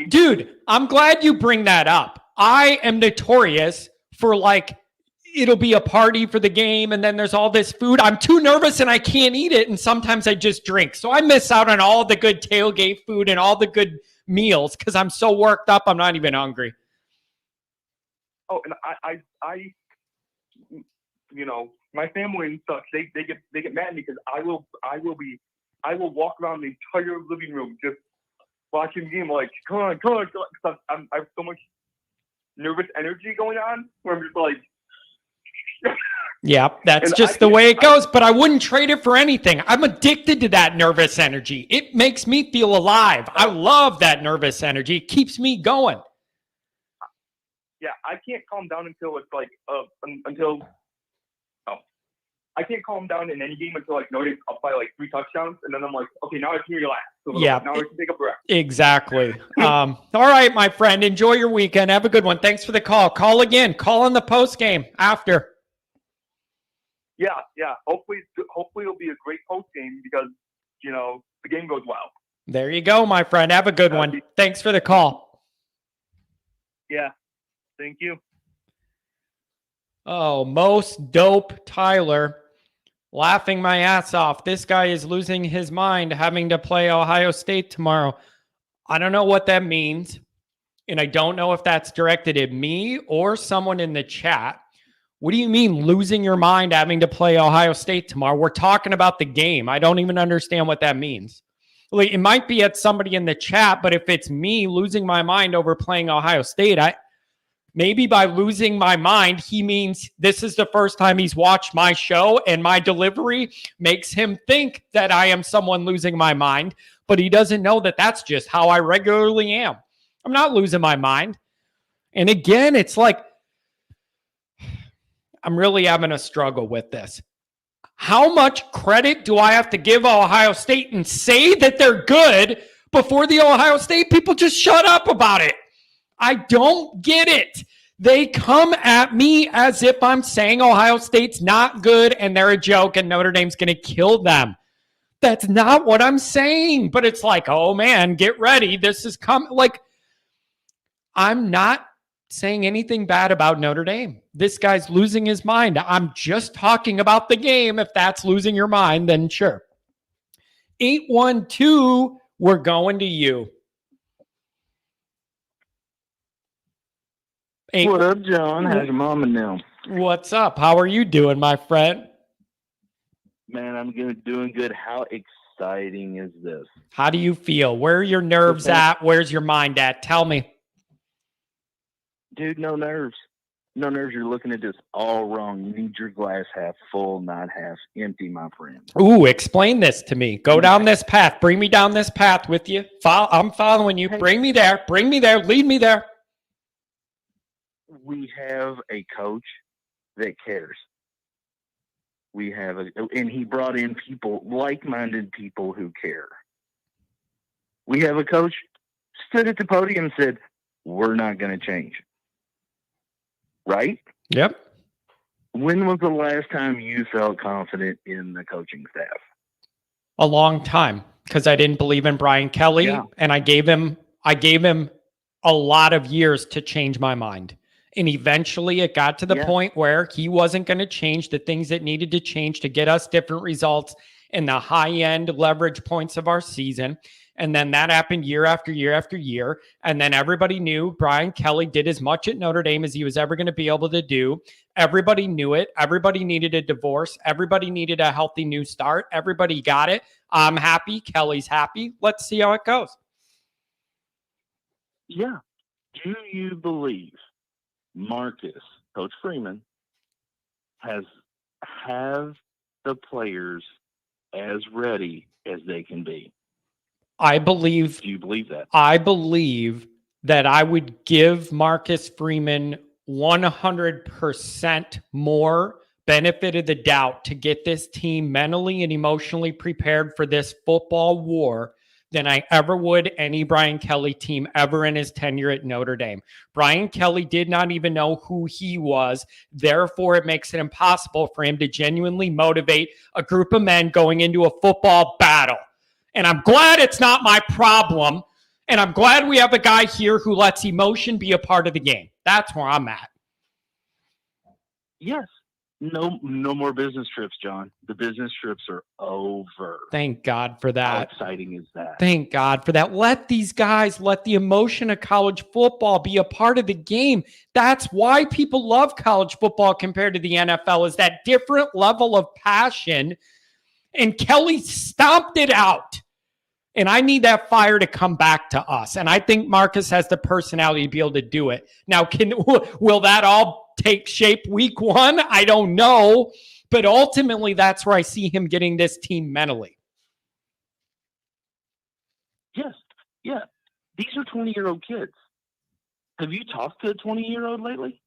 Dude, I'm glad you bring that up. I am notorious for it'll be a party for the game and then there's all this food. I'm too nervous and I can't eat it. And sometimes I just drink. So I miss out on all the good tailgate food and all the good meals because I'm so worked up. I'm not even hungry.
Oh, and I my family and such, they get mad at me because I will walk around the entire living room just watching the game like, come on. Because I have so much nervous energy going on where I'm just like,
yeah, that's just the way it goes, but I wouldn't trade it for anything. I'm addicted to that nervous energy. It makes me feel alive. I love that nervous energy. It keeps me going.
Yeah, I can't calm down until it's I can't calm down in any game until Notre Dame's up by 3 touchdowns, and then I'm like, okay, now I can relax.
Yeah,
now I can take a breath. Exactly.
All right, my friend, enjoy your weekend. Have a good one. Thanks for the call. Call again. Call in the post game after.
Yeah. Hopefully it'll be a great post game because the game goes well.
There you go, my friend. Have a good one. Thanks for the call.
Yeah. Thank you.
Oh, most dope Tyler. Laughing my ass off. This guy is losing his mind having to play Ohio State tomorrow. I don't know what that means. And I don't know if that's directed at me or someone in the chat. What do you mean losing your mind having to play Ohio State tomorrow? We're talking about the game. I don't even understand what that means. It might be at somebody in the chat, but if it's me losing my mind over playing Ohio State, maybe by losing my mind, he means this is the first time he's watched my show and my delivery makes him think that I am someone losing my mind, but he doesn't know that that's just how I regularly am. I'm not losing my mind. And again, it's I'm really having a struggle with this. How much credit do I have to give Ohio State and say that they're good before the Ohio State people just shut up about it? I don't get it. They come at me as if I'm saying Ohio State's not good and they're a joke and Notre Dame's going to kill them. That's not what I'm saying. But it's like, oh man, get ready. This is coming. Like, I'm not saying anything bad about Notre Dame. This guy's losing his mind. I'm just talking about the game. If that's losing your mind, then sure. 812, we're going to you.
What up, John? How's your mom and them?
What's up? How are you doing, my friend?
Man, I'm doing good. How exciting is this?
How do you feel? Where are your nerves at? Where's your mind at? Tell me.
Dude, no nerves. No nerves. You're looking at this all wrong. You need your glass half full, not half empty, my friend.
Ooh, explain this to me. Go down this path. Bring me down this path with you. I'm following you. Bring me there. Bring me there. Lead me there.
We have a coach that cares. And he brought in people, like-minded people who care. We have a coach stood at the podium and said, we're not going to change. Right?
Yep.
When was the last time you felt confident in the coaching staff?
A long time, because I didn't believe in Brian Kelly, and I gave him a lot of years to change my mind. And eventually it got to the point where he wasn't going to change the things that needed to change to get us different results in the high-end leverage points of our season. And then that happened year after year after year. And then everybody knew Brian Kelly did as much at Notre Dame as he was ever going to be able to do. Everybody knew it. Everybody needed a divorce. Everybody needed a healthy new start. Everybody got it. I'm happy. Kelly's happy. Let's see how it goes.
Yeah. Do you believe Marcus, Coach Freeman, have the players as ready as they can be?
I believe.
Do you believe that?
I believe that I would give Marcus Freeman 100% more benefit of the doubt to get this team mentally and emotionally prepared for this football war than I ever would any Brian Kelly team ever in his tenure at Notre Dame. Brian Kelly did not even know who he was. Therefore, it makes it impossible for him to genuinely motivate a group of men going into a football battle. And I'm glad it's not my problem. And I'm glad we have a guy here who lets emotion be a part of the game. That's where I'm at.
Yes. No more business trips, John. The business trips are over.
Thank God for that.
How exciting is that?
Thank God for that. Let these guys, let the emotion of college football be a part of the game. That's why people love college football compared to the NFL, is that different level of passion. And Kelly stomped it out. And I need that fire to come back to us. And I think Marcus has the personality to be able to do it. Now, will that all take shape week one? I don't know. But ultimately, that's where I see him getting this team mentally.
Yes. Yeah. These are 20-year-old kids. Have you talked to a 20-year-old lately?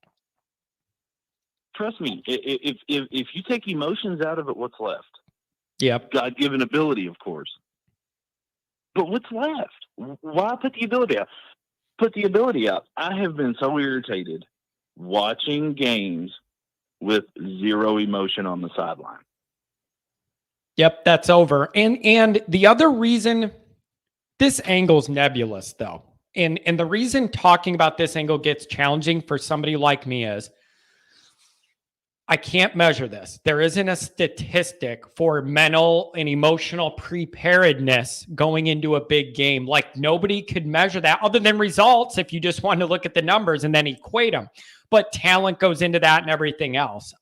Trust me, if you take emotions out of it, what's left?
Yep.
God-given ability, of course. But what's left? Why put the ability out? Put the ability out. I have been so irritated watching games with zero emotion on the sideline.
Yep, that's over. And the other reason, this angle's nebulous, though. And the reason talking about this angle gets challenging for somebody like me is I can't measure this. There isn't a statistic for mental and emotional preparedness going into a big game. Like, nobody could measure that other than results if you just want to look at the numbers and then equate them. But talent goes into that and everything else.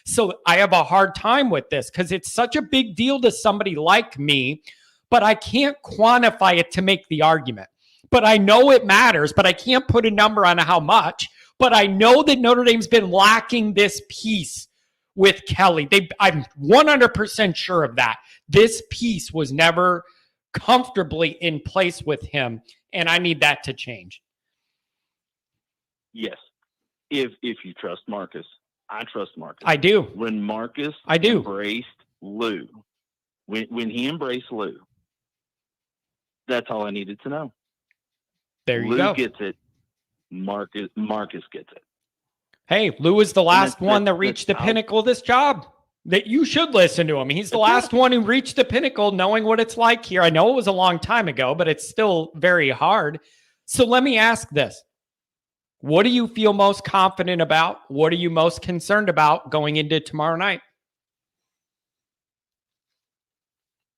So I have a hard time with this because it's such a big deal to somebody like me, but I can't quantify it to make the argument. But I know it matters, but I can't put a number on how much. But I know that Notre Dame's been lacking this piece with Kelly. I'm 100% sure of that. This piece was never comfortably in place with him, and I need that to change.
Yes. If you trust Marcus. I trust Marcus.
I do.
When Marcus embraced Lou, when he embraced Lou, that's all I needed to know.
There you
Lou
go.
gets it. Marcus gets it.
Hey, Lou is the last one that reached the
that's
pinnacle of this job. That you should listen to him. He's the last one who reached the pinnacle, knowing what it's like here. I know it was a long time ago, but it's still very hard. So let me ask this. What do you feel most confident about? What are you most concerned about going into tomorrow night?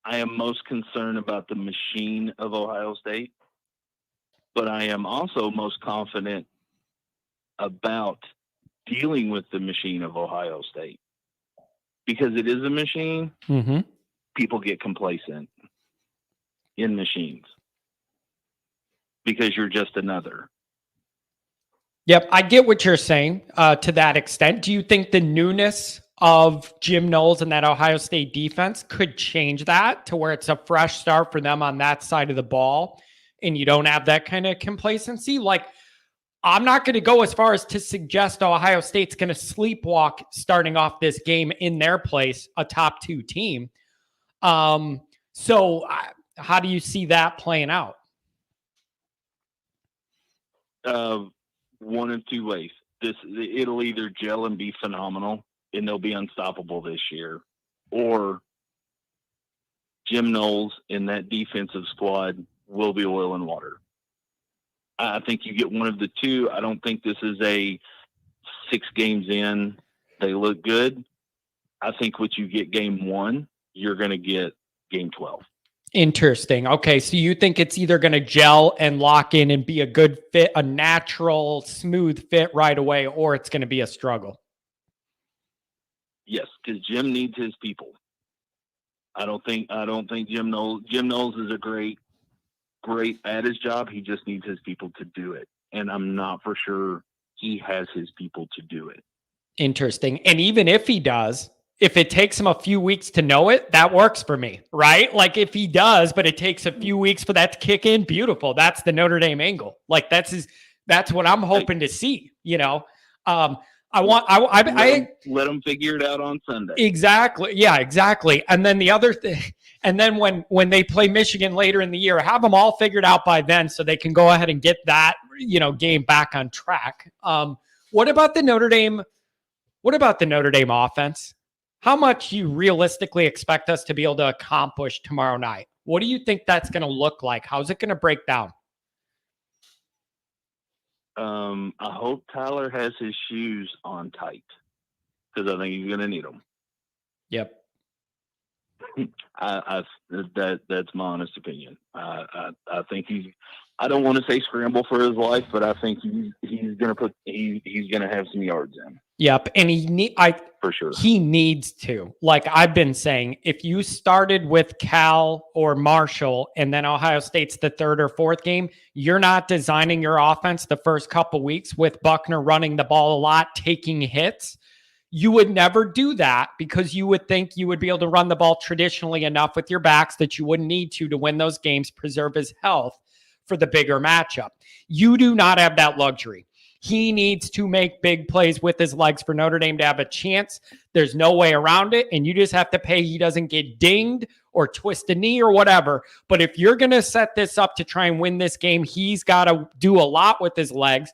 I am most concerned about the machine of Ohio State, but I am also most confident about dealing with the machine of Ohio State. Because it is a machine, people get complacent in machines because you're just another.
Yep, I get what you're saying to that extent. Do you think the newness of Jim Knowles and that Ohio State defense could change that to where it's a fresh start for them on that side of the ball and you don't have that kind of complacency? Like, I'm not going to go as far as to suggest Ohio State's going to sleepwalk starting off this game in their place, a top 2 team. So how do you see that playing out?
One of two ways. It'll either gel and be phenomenal and they'll be unstoppable this year, or Jim Knowles and that defensive squad will be oil and water. I think you get one of the two. I don't think this is a 6 games in, they look good. I think what you get game 1, you're going to get game 12.
Interesting. Okay, so you think it's either going to gel and lock in and be a good fit, a natural, smooth fit right away, or it's going to be a struggle?
Yes, because Jim needs his people. I don't think Jim Knowles is a great at his job. He just needs his people to do it. And I'm not for sure he has his people to do it.
Interesting. And even if he does, if it takes him a few weeks to know it, that works for me, right? Like if he does, but it takes a few weeks for that to kick in, beautiful. That's the Notre Dame angle. Like that's what I'm hoping to see, you know?
Let them figure it out on Sunday.
Exactly. Yeah, exactly. And then the other thing, and then when they play Michigan later in the year, have them all figured out by then so they can go ahead and get that, game back on track. What about the Notre Dame offense? How much you realistically expect us to be able to accomplish tomorrow night? What do you think that's going to look like? How's it going to break down?
I hope Tyler has his shoes on tight because I think he's going to need them.
Yep.
That's my honest opinion. I think I don't want to say scramble for his life, but I think he's going to have some yards in.
Yep. And
for sure.
He needs to. Like I've been saying, if you started with Cal or Marshall and then Ohio State's the 3rd or 4th game, you're not designing your offense the first couple weeks with Buckner running the ball a lot, taking hits. You would never do that because you would think you would be able to run the ball traditionally enough with your backs that you wouldn't need to win those games, preserve his health for the bigger matchup. You do not have that luxury. He needs to make big plays with his legs for Notre Dame to have a chance. There's no way around it, and you just have to pay he doesn't get dinged or twist a knee or whatever. But if you're going to set this up to try and win this game, he's got to do a lot with his legs,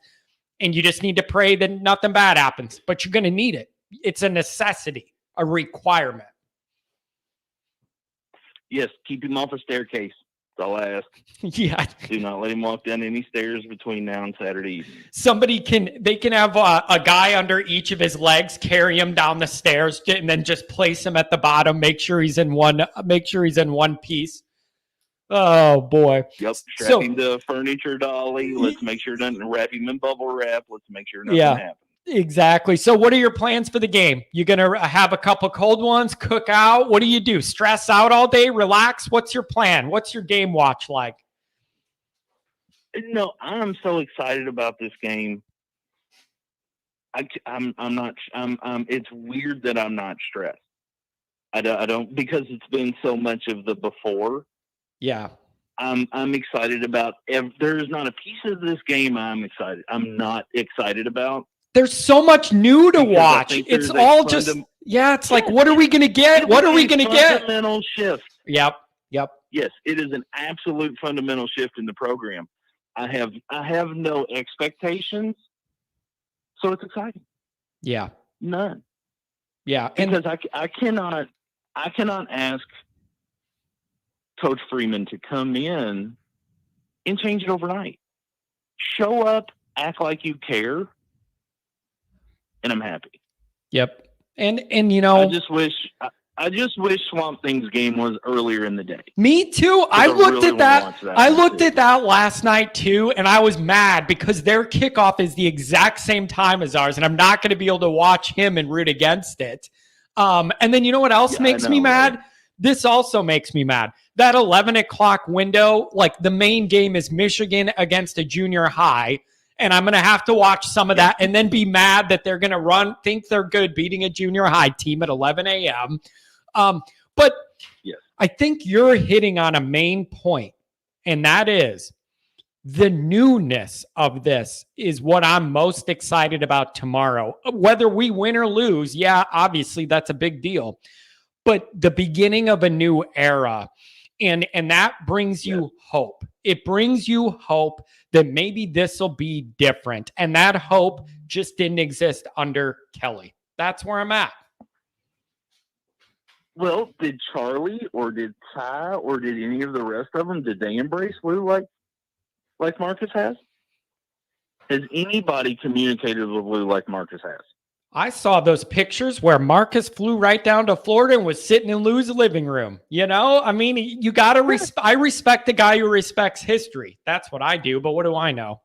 and you just need to pray that nothing bad happens. But you're going to need it. It's a necessity, a requirement.
Yes, keep him off a staircase. That's all I ask.
Yeah.
Do not let him walk down any stairs between now and Saturday evening.
They can have a guy under each of his legs, carry him down the stairs, and then just place him at the bottom. Make sure he's in one piece. Oh boy.
Yep. Strap him to a furniture dolly. Let's make sure it doesn't wrap him in bubble wrap. Let's make sure nothing happens.
Exactly. So what are your plans for the game? You going to have a couple cold ones, cook out? What do you do? Stress out all day? Relax? What's your plan? What's your game watch like?
No, I'm so excited about this game. I'm not, it's weird that I'm not stressed. I don't, because it's been so much of the before.
Yeah.
I'm excited about, there's not a piece of this game I'm not excited about.
There's so much new to watch. It's all just, it's like, what are we going to get? What are we going to get?
Fundamental shift.
Yep.
Yes, it is an absolute fundamental shift in the program. I have no expectations, so it's exciting.
Yeah.
None.
Yeah.
Because I cannot ask Coach Freeman to come in and change it overnight. Show up, act like you care, and I'm happy.
Yep. And you know,
I just wish Swamp Thing's game was earlier in the day.
Me too. I looked
really
at that.
wanna watch that
I
one,
looked
too.
at that last night too, and I was mad because their kickoff is the exact same time as ours, and I'm not going to be able to watch him and root against it. And then you know what else makes me mad?
Right?
This also makes me mad. That 11 o'clock window, like the main game is Michigan against a junior high. And I'm going to have to watch some of that and then be mad that they're going to think they're good beating a junior high team at 11 a.m. But
yes.
I think you're hitting on a main point, and that is the newness of this is what I'm most excited about tomorrow. Whether we win or lose, yeah, obviously that's a big deal. But the beginning of a new era, and that brings you hope. It brings you hope that maybe this will be different. And that hope just didn't exist under Kelly. That's where I'm at.
Well, did Charlie or did Ty or did any of the rest of them, did they embrace Lou like Marcus has? Has anybody communicated with Lou like Marcus has?
I saw those pictures where Marcus flew right down to Florida and was sitting in Lou's living room. You know, I mean, you got to I respect the guy who respects history. That's what I do. But what do I know?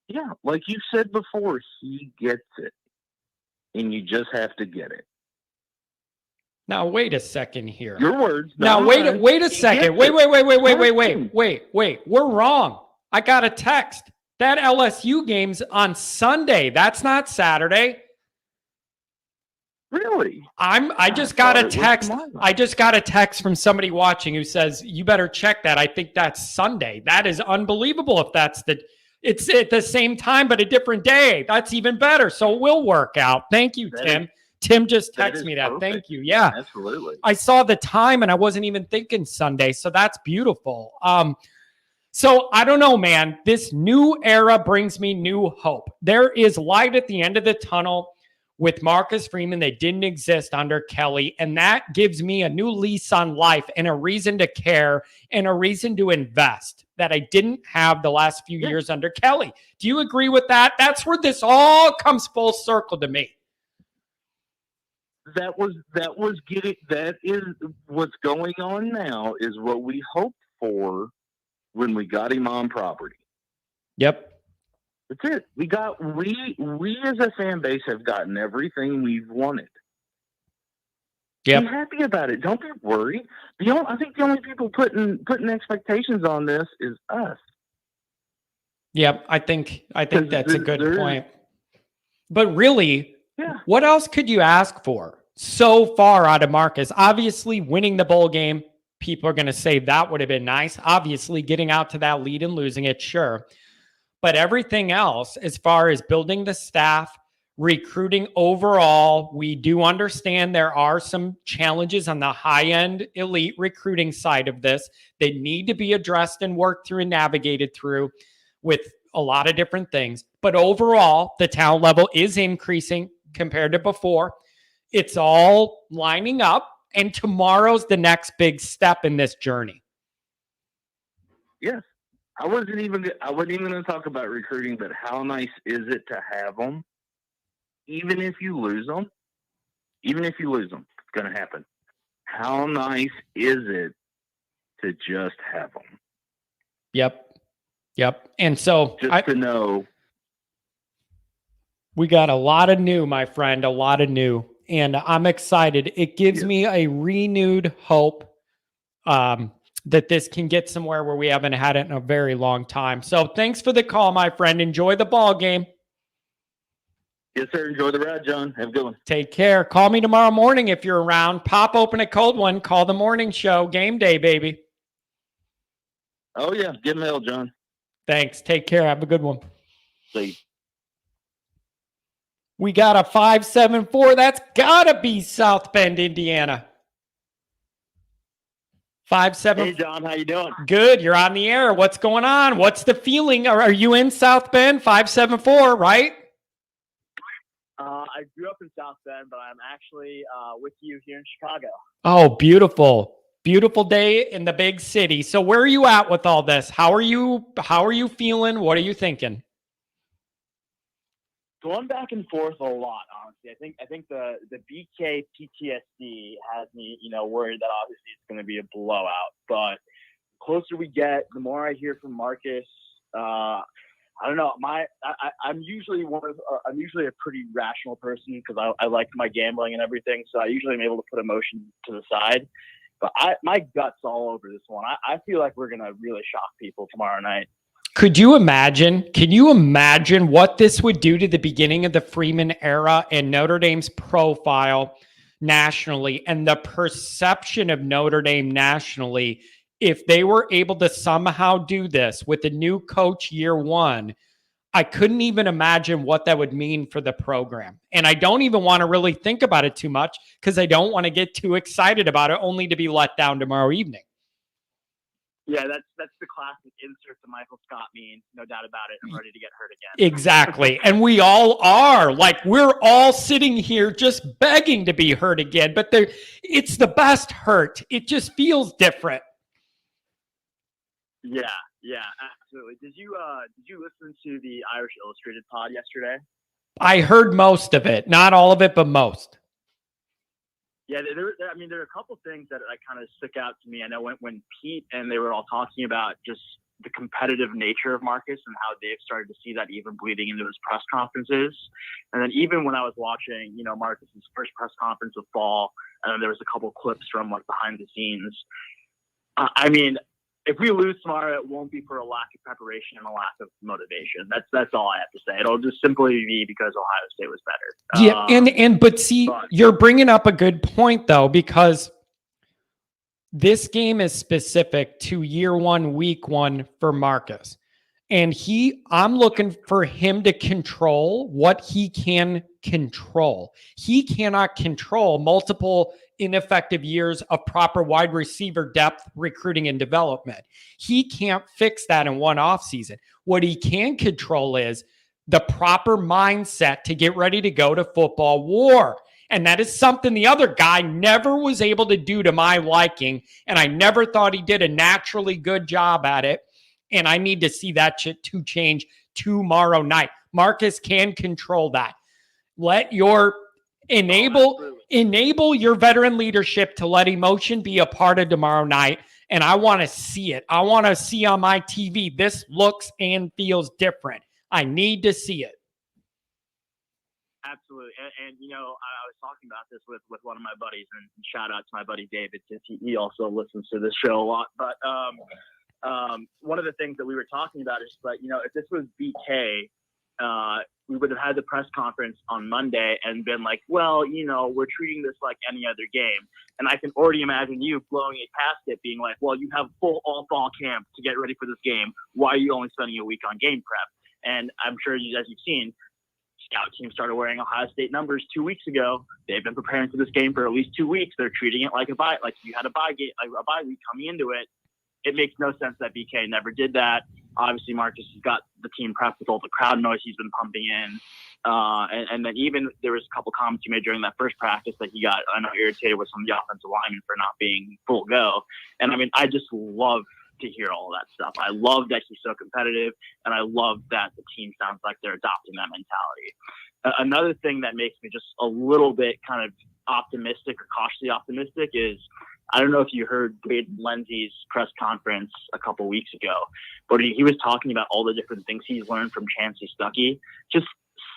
Yeah, like you said before, he gets it. And you just have to get it.
Now, wait a second here.
Your words.
Now, wait a second. Wait. We're wrong. I got a text. That LSU game's on Sunday. That's not Saturday.
Really?
I just got a text. I just got a text from somebody watching who says, you better check that. I think that's Sunday. That is unbelievable if it's at the same time, but a different day. That's even better. So it will work out. Thank you, Tim. Tim just texted me that.
Perfect.
Thank you. Yeah.
Absolutely.
I saw the time and I wasn't even thinking Sunday. So that's beautiful. So I don't know, man. This new era brings me new hope. There is light at the end of the tunnel with Marcus Freeman that didn't exist under Kelly. And that gives me a new lease on life and a reason to care and a reason to invest that I didn't have the last few years under Kelly. Do you agree with that? That's where this all comes full circle to me.
That is what's going on now is what we hoped for when we got him on property.
Yep.
That's it. We as a fan base have gotten everything we've wanted.
Yep.
Be happy about it. Don't be worried. I think the only people putting expectations on this is us.
Yep. I think that's a good point. But really, what else could you ask for so far out of Marcus? Obviously, winning the bowl game. People are going to say that would have been nice. Obviously, getting out to that lead and losing it, sure. But everything else, as far as building the staff, recruiting overall, we do understand there are some challenges on the high-end elite recruiting side of this that need to be addressed and worked through and navigated through with a lot of different things. But overall, the talent level is increasing compared to before. It's all lining up. And tomorrow's the next big step in this journey.
Yes. I wasn't even going to talk about recruiting, but how nice is it to have them? Even if you lose them, it's going to happen. How nice is it to just have them?
Yep. And so
to know.
We got a lot of new, my friend, a lot of new. And I'm excited. It gives me a renewed hope that this can get somewhere where we haven't had it in a very long time. So thanks for the call, my friend. Enjoy the ball game.
Yes, sir. Enjoy the ride, John. Have a good one.
Take care. Call me tomorrow morning if you're around. Pop open a cold one. Call the morning show. Game day, baby.
Oh, yeah. Get mail, John.
Thanks. Take care. Have a good one.
See you.
We got a 574. That's got to be South Bend, Indiana. 5-7.
Hey, John, how you doing?
Good. You're on the air. What's going on? What's the feeling? Are you in South Bend? 574, right?
I grew up in South Bend, but I'm actually with you here in Chicago.
Oh, beautiful. Beautiful day in the big city. So where are you at with all this? How are you feeling? What are you thinking?
Going back and forth a lot, honestly. I think the BK PTSD has me, worried that obviously it's going to be a blowout. But the closer we get, the more I hear from Marcus. I don't know. I'm usually I'm usually a pretty rational person because I like my gambling and everything. So I usually am able to put emotion to the side. But my gut's all over this one. I feel like we're gonna really shock people tomorrow night.
Can you imagine what this would do to the beginning of the Freeman era and Notre Dame's profile nationally and the perception of Notre Dame nationally if they were able to somehow do this with a new coach year one? I couldn't even imagine what that would mean for the program. And I don't even want to really think about it too much because I don't want to get too excited about it only to be let down tomorrow evening.
Yeah, that's the classic insert the Michael Scott meme. No doubt about it. I'm ready to get hurt again.
Exactly. And we all are. Like, we're all sitting here just begging to be hurt again. But it's the best hurt. It just feels different.
Yeah, absolutely. Did you listen to the Irish Illustrated pod yesterday?
I heard most of it. Not all of it, but most.
Yeah, there are a couple things that kind of stick out to me. I know when Pete and they were all talking about just the competitive nature of Marcus and how they've started to see that even bleeding into his press conferences. And then even when I was watching, Marcus's first press conference of fall, and then there was a couple clips from like behind the scenes. If we lose tomorrow, it won't be for a lack of preparation and a lack of motivation. That's all I have to say. It'll just simply be because Ohio State was better.
Yeah, but you're bringing up a good point though, because this game is specific to year one, week one for Marcus. And I'm looking for him to control what he can control. He cannot control multiple ineffective years of proper wide receiver depth, recruiting, and development. He can't fix that in one offseason. What he can control is the proper mindset to get ready to go to football war. And that is something the other guy never was able to do to my liking. And I never thought he did a naturally good job at it. And I need to see that to change tomorrow night. Marcus can control that. Enable your veteran leadership to let emotion be a part of tomorrow night. And I want to see it. I want to see on my TV, this looks and feels different. I need to see it.
Absolutely. And I was talking about this with one of my buddies, and shout out to my buddy David, since he also listens to this show a lot. But one of the things that we were talking about is like, if this was BK, we would have had the press conference on Monday and been like, well, we're treating this like any other game. And I can already imagine you blowing it past it, being like, well, you have full all fall camp to get ready for this game. Why are you only spending a week on game prep? And I'm sure as you've seen, scout team started wearing Ohio State numbers 2 weeks ago. They've been preparing for this game for at least 2 weeks. They're treating it like a bye, like you had a bye game, like a bye week coming into it. It makes no sense that BK never did that. Obviously, Marcus has got the team prepped with all the crowd noise he's been pumping in. And then even there was a couple comments he made during that first practice that he got, I know, irritated with some of the offensive linemen for not being full go. And I just love to hear all that stuff. I love that he's so competitive, and I love that the team sounds like they're adopting that mentality. Another thing that makes me just a little bit kind of optimistic or cautiously optimistic is, I don't know if you heard Braden Lindsey's press conference a couple weeks ago, but he was talking about all the different things he's learned from Chancey Stuckey. Just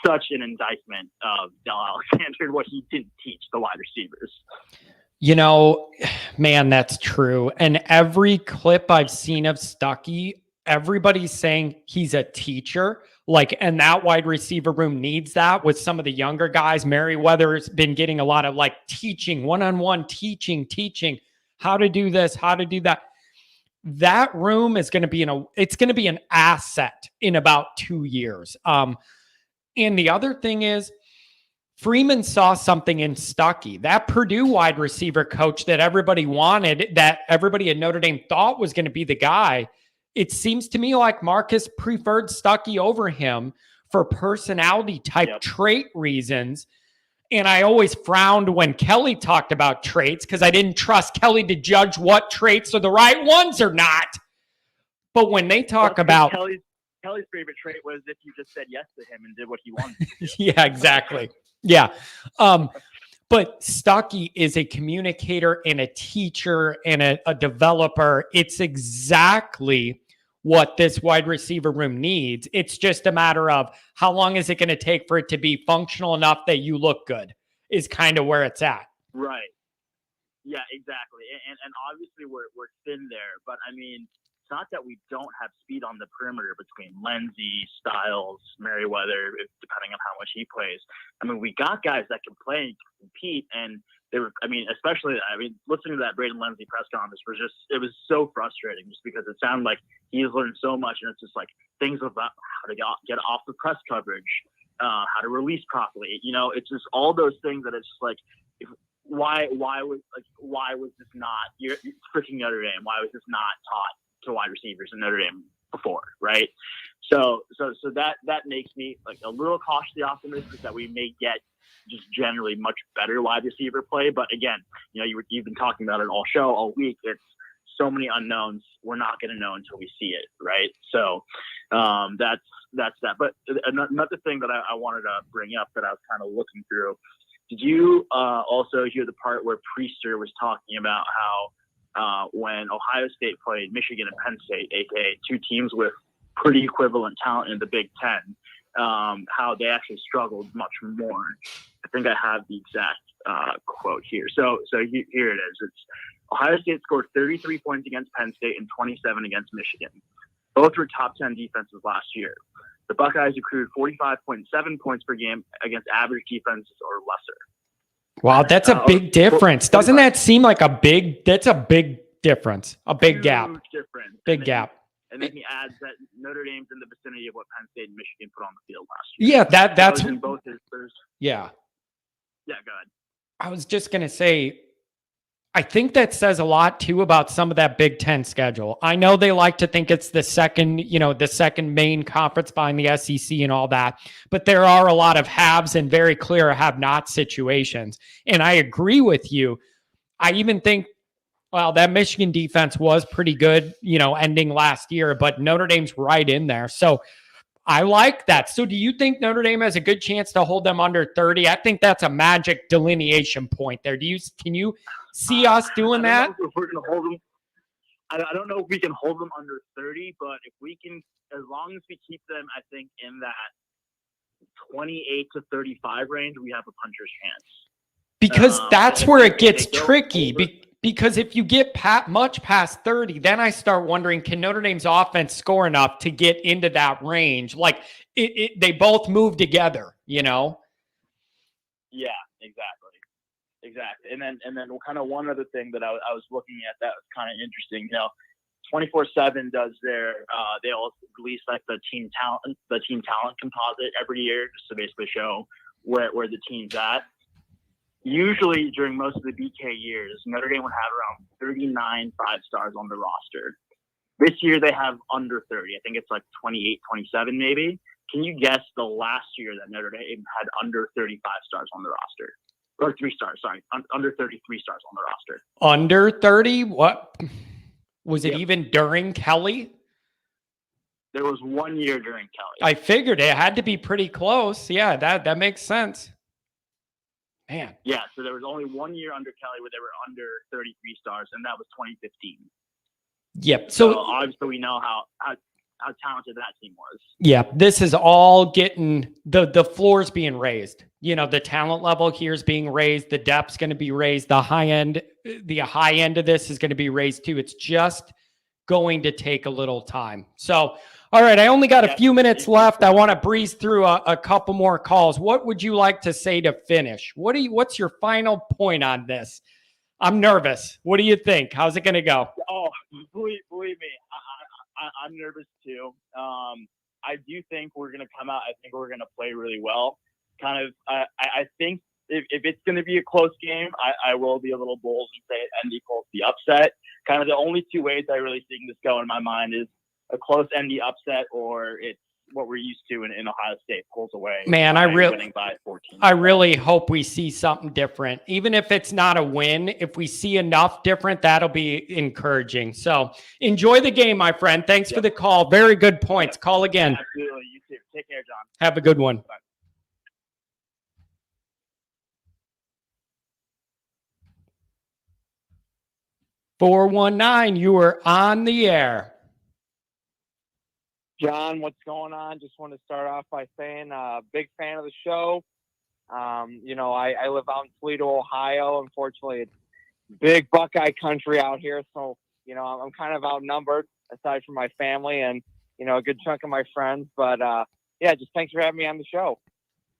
such an indictment of Del Alexander and what he didn't teach the wide receivers.
Man, that's true. And every clip I've seen of Stuckey, everybody's saying he's a teacher. And that wide receiver room needs that with some of the younger guys. Merriweather's been getting a lot of teaching, one-on-one teaching how to do this, how to do that. That room is going to be it's going to be an asset in about 2 years. And the other thing is, Freeman saw something in Stuckey, that Purdue wide receiver coach that everybody wanted, that everybody at Notre Dame thought was going to be the guy. It seems to me like Marcus preferred Stuckey over him for personality type trait reasons. And I always frowned when Kelly talked about traits because I didn't trust Kelly to judge what traits are the right ones or not. But when they talk about
Kelly's favorite trait was if you just said yes to him and did what he wanted to do.
Yeah, exactly. Yeah. But Stuckey is a communicator and a teacher and a developer. It's exactly what this wide receiver room needs. It's just a matter of how long is it going to take for it to be functional enough that you look good is kind of where it's at.
Right. Yeah, exactly. And obviously we're thin there, but I mean, it's not that we don't have speed on the perimeter between Lindsey, Styles, Merriweather, depending on how much he plays. I mean, we got guys that can play and compete, and they were, listening to that Braden Lindsey press conference it was so frustrating just because it sounded like he's learned so much, and it's just like things about how to get off the press coverage, how to release properly. You know, it's just all those things that it's just like, why was this not, you're freaking Notre Dame? Why was this not taught to wide receivers in Notre Dame before, right? So that makes me like a little cautiously optimistic that we may get just generally much better wide receiver play. But again, you know, you've been talking about it all week. It's so many unknowns. We're not going to know until we see it, right? So that's that. But another thing that I wanted to bring up that I was kind of looking through. Did you also hear the part where Priester was talking about how when Ohio State played Michigan and Penn State, aka two teams with pretty equivalent talent in the Big Ten, how they actually struggled much more? I think I have the exact quote here. So here it is. It's Ohio State scored 33 points against Penn State and 27 against Michigan. Both were top 10 defenses last year. The Buckeyes accrued 45.7 points per game against average defenses or lesser.
Wow, that's a big difference. Doesn't that seem like that's a big difference, a big gap.
Difference.
Big gap.
And then he adds that Notre Dame's in the vicinity of what Penn State and Michigan put on the field last year.
Yeah, that's
in both his
Yeah.
Yeah, go ahead.
I was just going to say, I think that says a lot too about some of that Big Ten schedule. I know they like to think it's the second main conference behind the SEC and all that, but there are a lot of haves and very clear have-not situations. And I agree with you. I even think, well, that Michigan defense was pretty good, ending last year, but Notre Dame's right in there. So I like that. So do you think Notre Dame has a good chance to hold them under 30? I think that's a magic delineation point there. Can you see us doing that?
If we're going to hold them, I don't know if we can hold them under 30, but if we can, as long as we keep them, I think in that 28 to 35 range, we have a puncher's chance.
Because that's where it gets tricky. Because if you get much past 30, then I start wondering, can Notre Dame's offense score enough to get into that range? Like they both move together, Yeah,
exactly. And then kind of one other thing that I was looking at that was kind of interesting. 24/7 does they all release like the team talent composite every year just to basically show where the team's at. Usually during most of the BK years, Notre Dame would have around 39 5-stars on the roster. This year they have under 30. I think it's like 28, 27 maybe. Can you guess the last year that Notre Dame had under 30 5-stars on the roster? Or 3-stars, sorry. Under 33 stars on the roster.
Under 30? What? Was it even during Kelly?
There was 1 year during Kelly.
I figured it had to be pretty close. Yeah, that makes sense. Man.
Yeah, so there was only 1 year under Kelly where they were under 33 stars, and that was 2015.
Yep.
So obviously we know how talented that team was.
Yeah, this is all getting the floor's being raised. The talent level here is being raised. The depth's going to be raised. The high end of this is going to be raised too. It's just going to take a little time. So, all right, I only got a few minutes left. I want to breeze through a couple more calls. What would you like to say to finish? What's your final point on this? I'm nervous. What do you think? How's it going to go?
Oh, believe me, I'm nervous too. I do think we're going to come out. I think we're going to play really well. kind of, I think if it's going to be a close game, I will be a little bold and say Indy pulls the upset. Kind of the only two ways I really see this go in my mind is a close Indy upset, or it's what we're used to in Ohio State pulls away.
Man,
winning by 14.
I really hope we see something different. Even if it's not a win, if we see enough different, that'll be encouraging. So enjoy the game, my friend. Thanks for the call. Very good points. Call again.
Absolutely. You too. Take care, John.
Have a good one.
Bye.
419, you are on the air.
John, what's going on? Just want to start off by saying, big fan of the show. You know, I live out in Toledo, Ohio. Unfortunately, it's big Buckeye country out here. So, you know, I'm kind of outnumbered aside from my family and, you know, a good chunk of my friends. But, yeah, just thanks for having me on the show.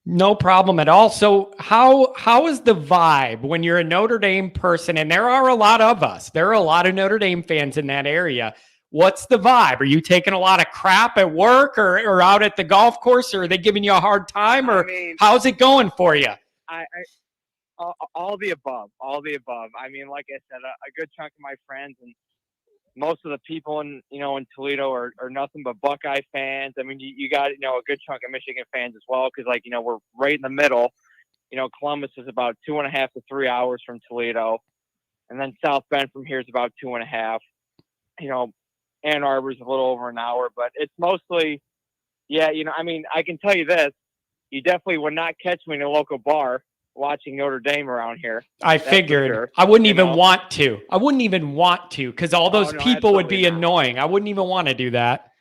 No problem at all. So how is the vibe when you're a Notre Dame person? And there are a lot of us. There are a lot of Notre Dame fans in that area. What's the vibe? Are you taking a lot of crap at work or out at the golf course? Or are they giving you a hard time? Or how's it going for you?
All the above. All the above. I mean, like I said, a good chunk of my friends and most of the people in Toledo are nothing but Buckeye fans. I mean, you got, you know, a good chunk of Michigan fans as well. Cause like, you know, we're right in the middle. You know, Columbus is about 2.5 to 3 hours from Toledo. And then South Bend from here is about 2.5. You know, Ann Arbor's a little over an hour, but it's mostly, yeah, you know, I mean, I can tell you this, you definitely would not catch me in a local bar watching Notre Dame around here.
I figured. Sure. I wouldn't even want to. I wouldn't even want to because all those people would be annoying. I wouldn't even want to do that.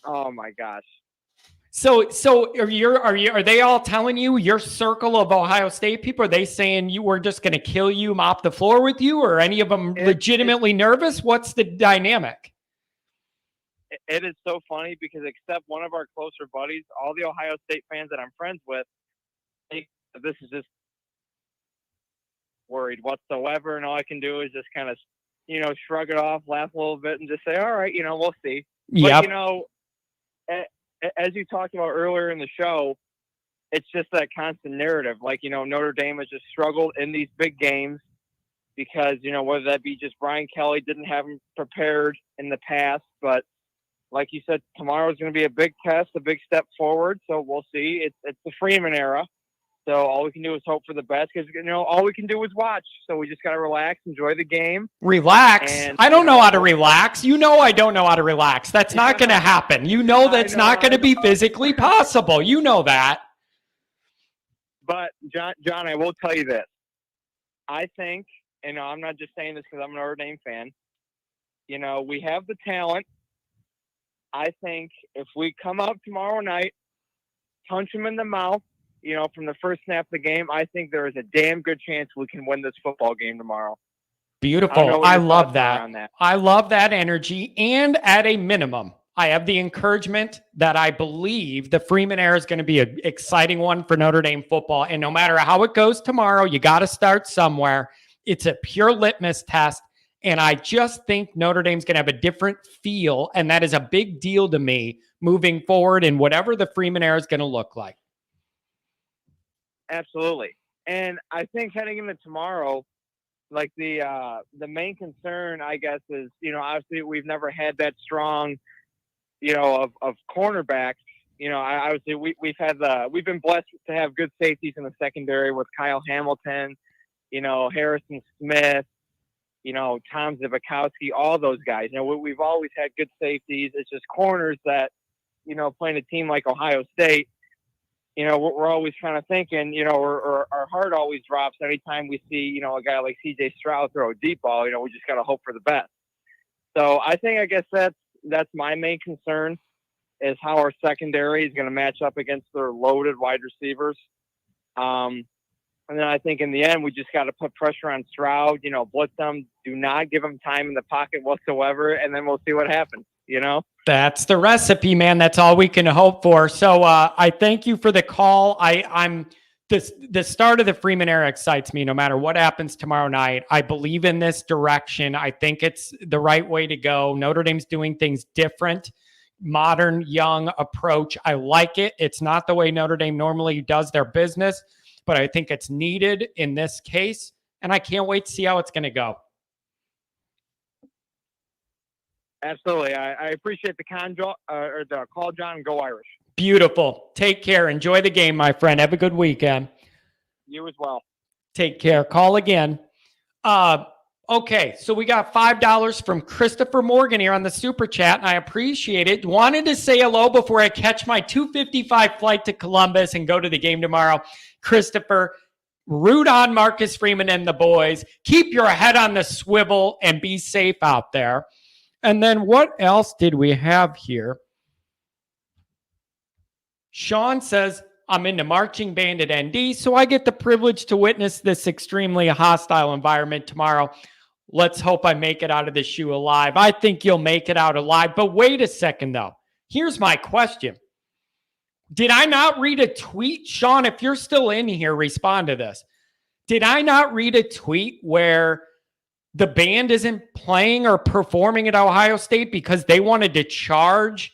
Oh my gosh.
So are they all telling you your circle of Ohio State people? Are they saying you were just going to kill you, mop the floor with you, or any of them legitimately nervous? What's the dynamic?
It is so funny because except one of our closer buddies, all the Ohio State fans that I'm friends with, this is just worried whatsoever. And all I can do is just kind of, you know, shrug it off, laugh a little bit and just say, all right, you know, we'll see.
Yep.
But, you know, as you talked about earlier in the show, it's just that constant narrative. Like, you know, Notre Dame has just struggled in these big games because, you know, whether that be just Brian Kelly didn't have them prepared in the past, but like you said, tomorrow is going to be a big test, a big step forward. So we'll see. It's the Freeman era. So all we can do is hope for the best because, you know, all we can do is watch. So we just got to relax, enjoy the game.
Relax? And, I don't know how to relax. You know I don't know how to relax. That's not going to happen. You know that's not going to be physically possible. You know that.
But, John, I will tell you this. I think, and I'm not just saying this because I'm a Notre Dame fan, you know, we have the talent. I think if we come out tomorrow night, punch them in the mouth, you know, from the first snap of the game, I think there is a damn good chance we can win this football game tomorrow.
Beautiful. I love that. I love that energy. And at a minimum, I have the encouragement that I believe the Freeman era is going to be an exciting one for Notre Dame football. And no matter how it goes tomorrow, you got to start somewhere. It's a pure litmus test. And I just think Notre Dame's going to have a different feel. And that is a big deal to me moving forward in whatever the Freeman era is going to look like.
Absolutely. And I think heading into tomorrow, like the main concern, I guess, is, you know, obviously we've never had that strong, you know, of cornerbacks. You know, obviously we've been blessed to have good safeties in the secondary with Kyle Hamilton, you know, Harrison Smith, you know, Tom Zivakowski, all those guys. You know, we've always had good safeties. It's just corners that, you know, playing a team like Ohio State, you know, we're always kind of thinking, you know, or our heart always drops anytime we see, you know, a guy like C.J. Stroud throw a deep ball. You know, we just got to hope for the best. So I guess that's my main concern is how our secondary is going to match up against their loaded wide receivers. And then I think in the end, we just got to put pressure on Stroud, you know, blitz them, do not give him time in the pocket whatsoever, and then we'll see what happens, you know?
That's the recipe, man. That's all we can hope for. So I thank you for the call. I'm the start of the Freeman era excites me no matter what happens tomorrow night. I believe in this direction. I think it's the right way to go. Notre Dame's doing things different. modern, young approach. I like it. It's not the way Notre Dame normally does their business, but I think it's needed in this case, and I can't wait to see how it's going to go.
Absolutely. I appreciate the call, John, and go Irish.
Beautiful. Take care. Enjoy the game, my friend. Have a good weekend.
You as well.
Take care. Call again. Okay, so we got $5 from Christopher Morgan here on the Super Chat, and I appreciate it. Wanted to say hello before I catch my 2:55 flight to Columbus and go to the game tomorrow. Christopher, root on Marcus Freeman and the boys. Keep your head on the swivel and be safe out there. And then what else did we have here? Sean says, I'm in the marching band at ND, so I get the privilege to witness this extremely hostile environment tomorrow. Let's hope I make it out of the shoe alive. I think you'll make it out alive. But wait a second, though. Here's my question. Did I not read a tweet? Sean, if you're still in here, respond to this. Did I not read a tweet where the band isn't playing or performing at Ohio State because they wanted to charge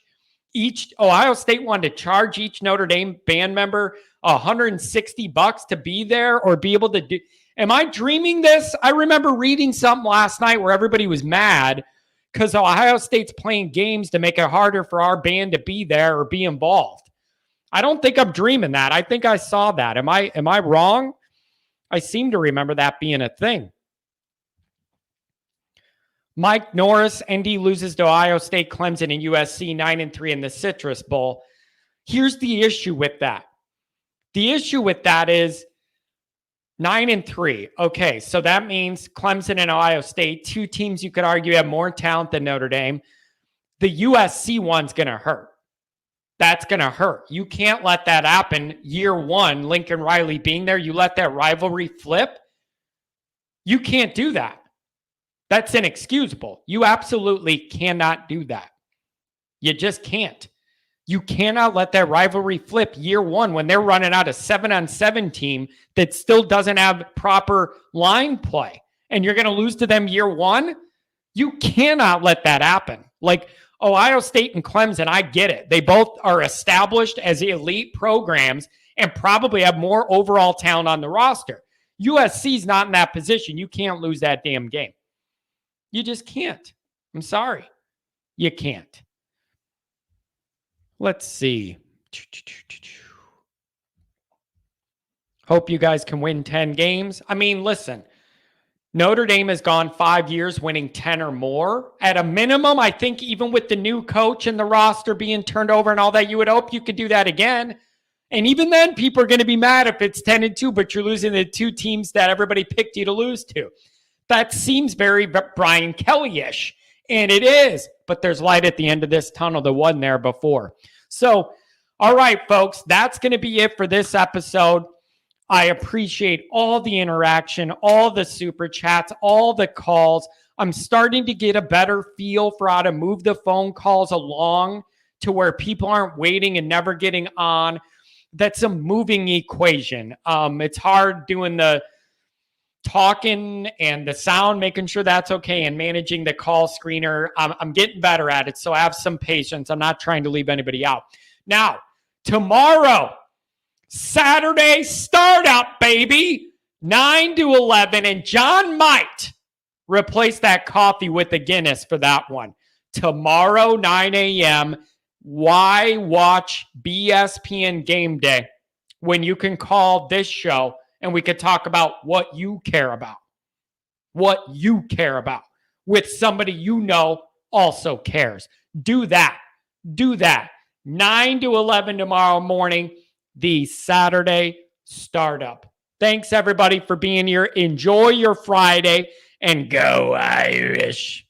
Ohio State wanted to charge each Notre Dame band member $160 to be there or be able to do? Am I dreaming this? I remember reading something last night where everybody was mad because Ohio State's playing games to make it harder for our band to be there or be involved. I don't think I'm dreaming that. I think I saw that. Am I wrong? I seem to remember that being a thing. Mike Norris, ND loses to Ohio State, Clemson, and USC 9-3 in the Citrus Bowl. Here's the issue with that. The issue with that is 9-3. Okay, so that means Clemson and Ohio State, two teams you could argue have more talent than Notre Dame. The USC one's going to hurt. That's going to hurt. You can't let that happen year one, Lincoln Riley being there. You let that rivalry flip. You can't do that. That's inexcusable. You absolutely cannot do that. You just can't. You cannot let that rivalry flip year one when they're running out a 7-on-7 team that still doesn't have proper line play. And you're going to lose to them year one? You cannot let that happen. Like Ohio State and Clemson, I get it. They both are established as elite programs and probably have more overall talent on the roster. USC's not in that position. You can't lose that damn game. You just can't. I'm sorry. You can't. Let's see. Hope you guys can win 10 games. I mean, listen, Notre Dame has gone 5 years winning 10 or more. At a minimum, I think even with the new coach and the roster being turned over and all that, you would hope you could do that again. And even then, people are going to be mad if it's 10-2, but you're losing the two teams that everybody picked you to lose to. That seems very Brian Kelly-ish, and it is, but there's light at the end of this tunnel that wasn't there before. So, all right, folks, that's going to be it for this episode. I appreciate all the interaction, all the super chats, all the calls. I'm starting to get a better feel for how to move the phone calls along to where people aren't waiting and never getting on. That's a moving equation. It's hard doing the talking and the sound, making sure that's okay, and managing the call screener. I'm getting better at it, so have some patience. I'm not trying to leave anybody out. Now, tomorrow, Saturday startup, baby, 9 to 11, and John might replace that coffee with a Guinness for that one. Tomorrow, 9 a.m., why watch BSPN Game Day when you can call this show and we could talk about what you care about. What you care about with somebody you know also cares. Do that. Do that. 9 to 11 tomorrow morning, the Saturday startup. Thanks, everybody, for being here. Enjoy your Friday and go Irish.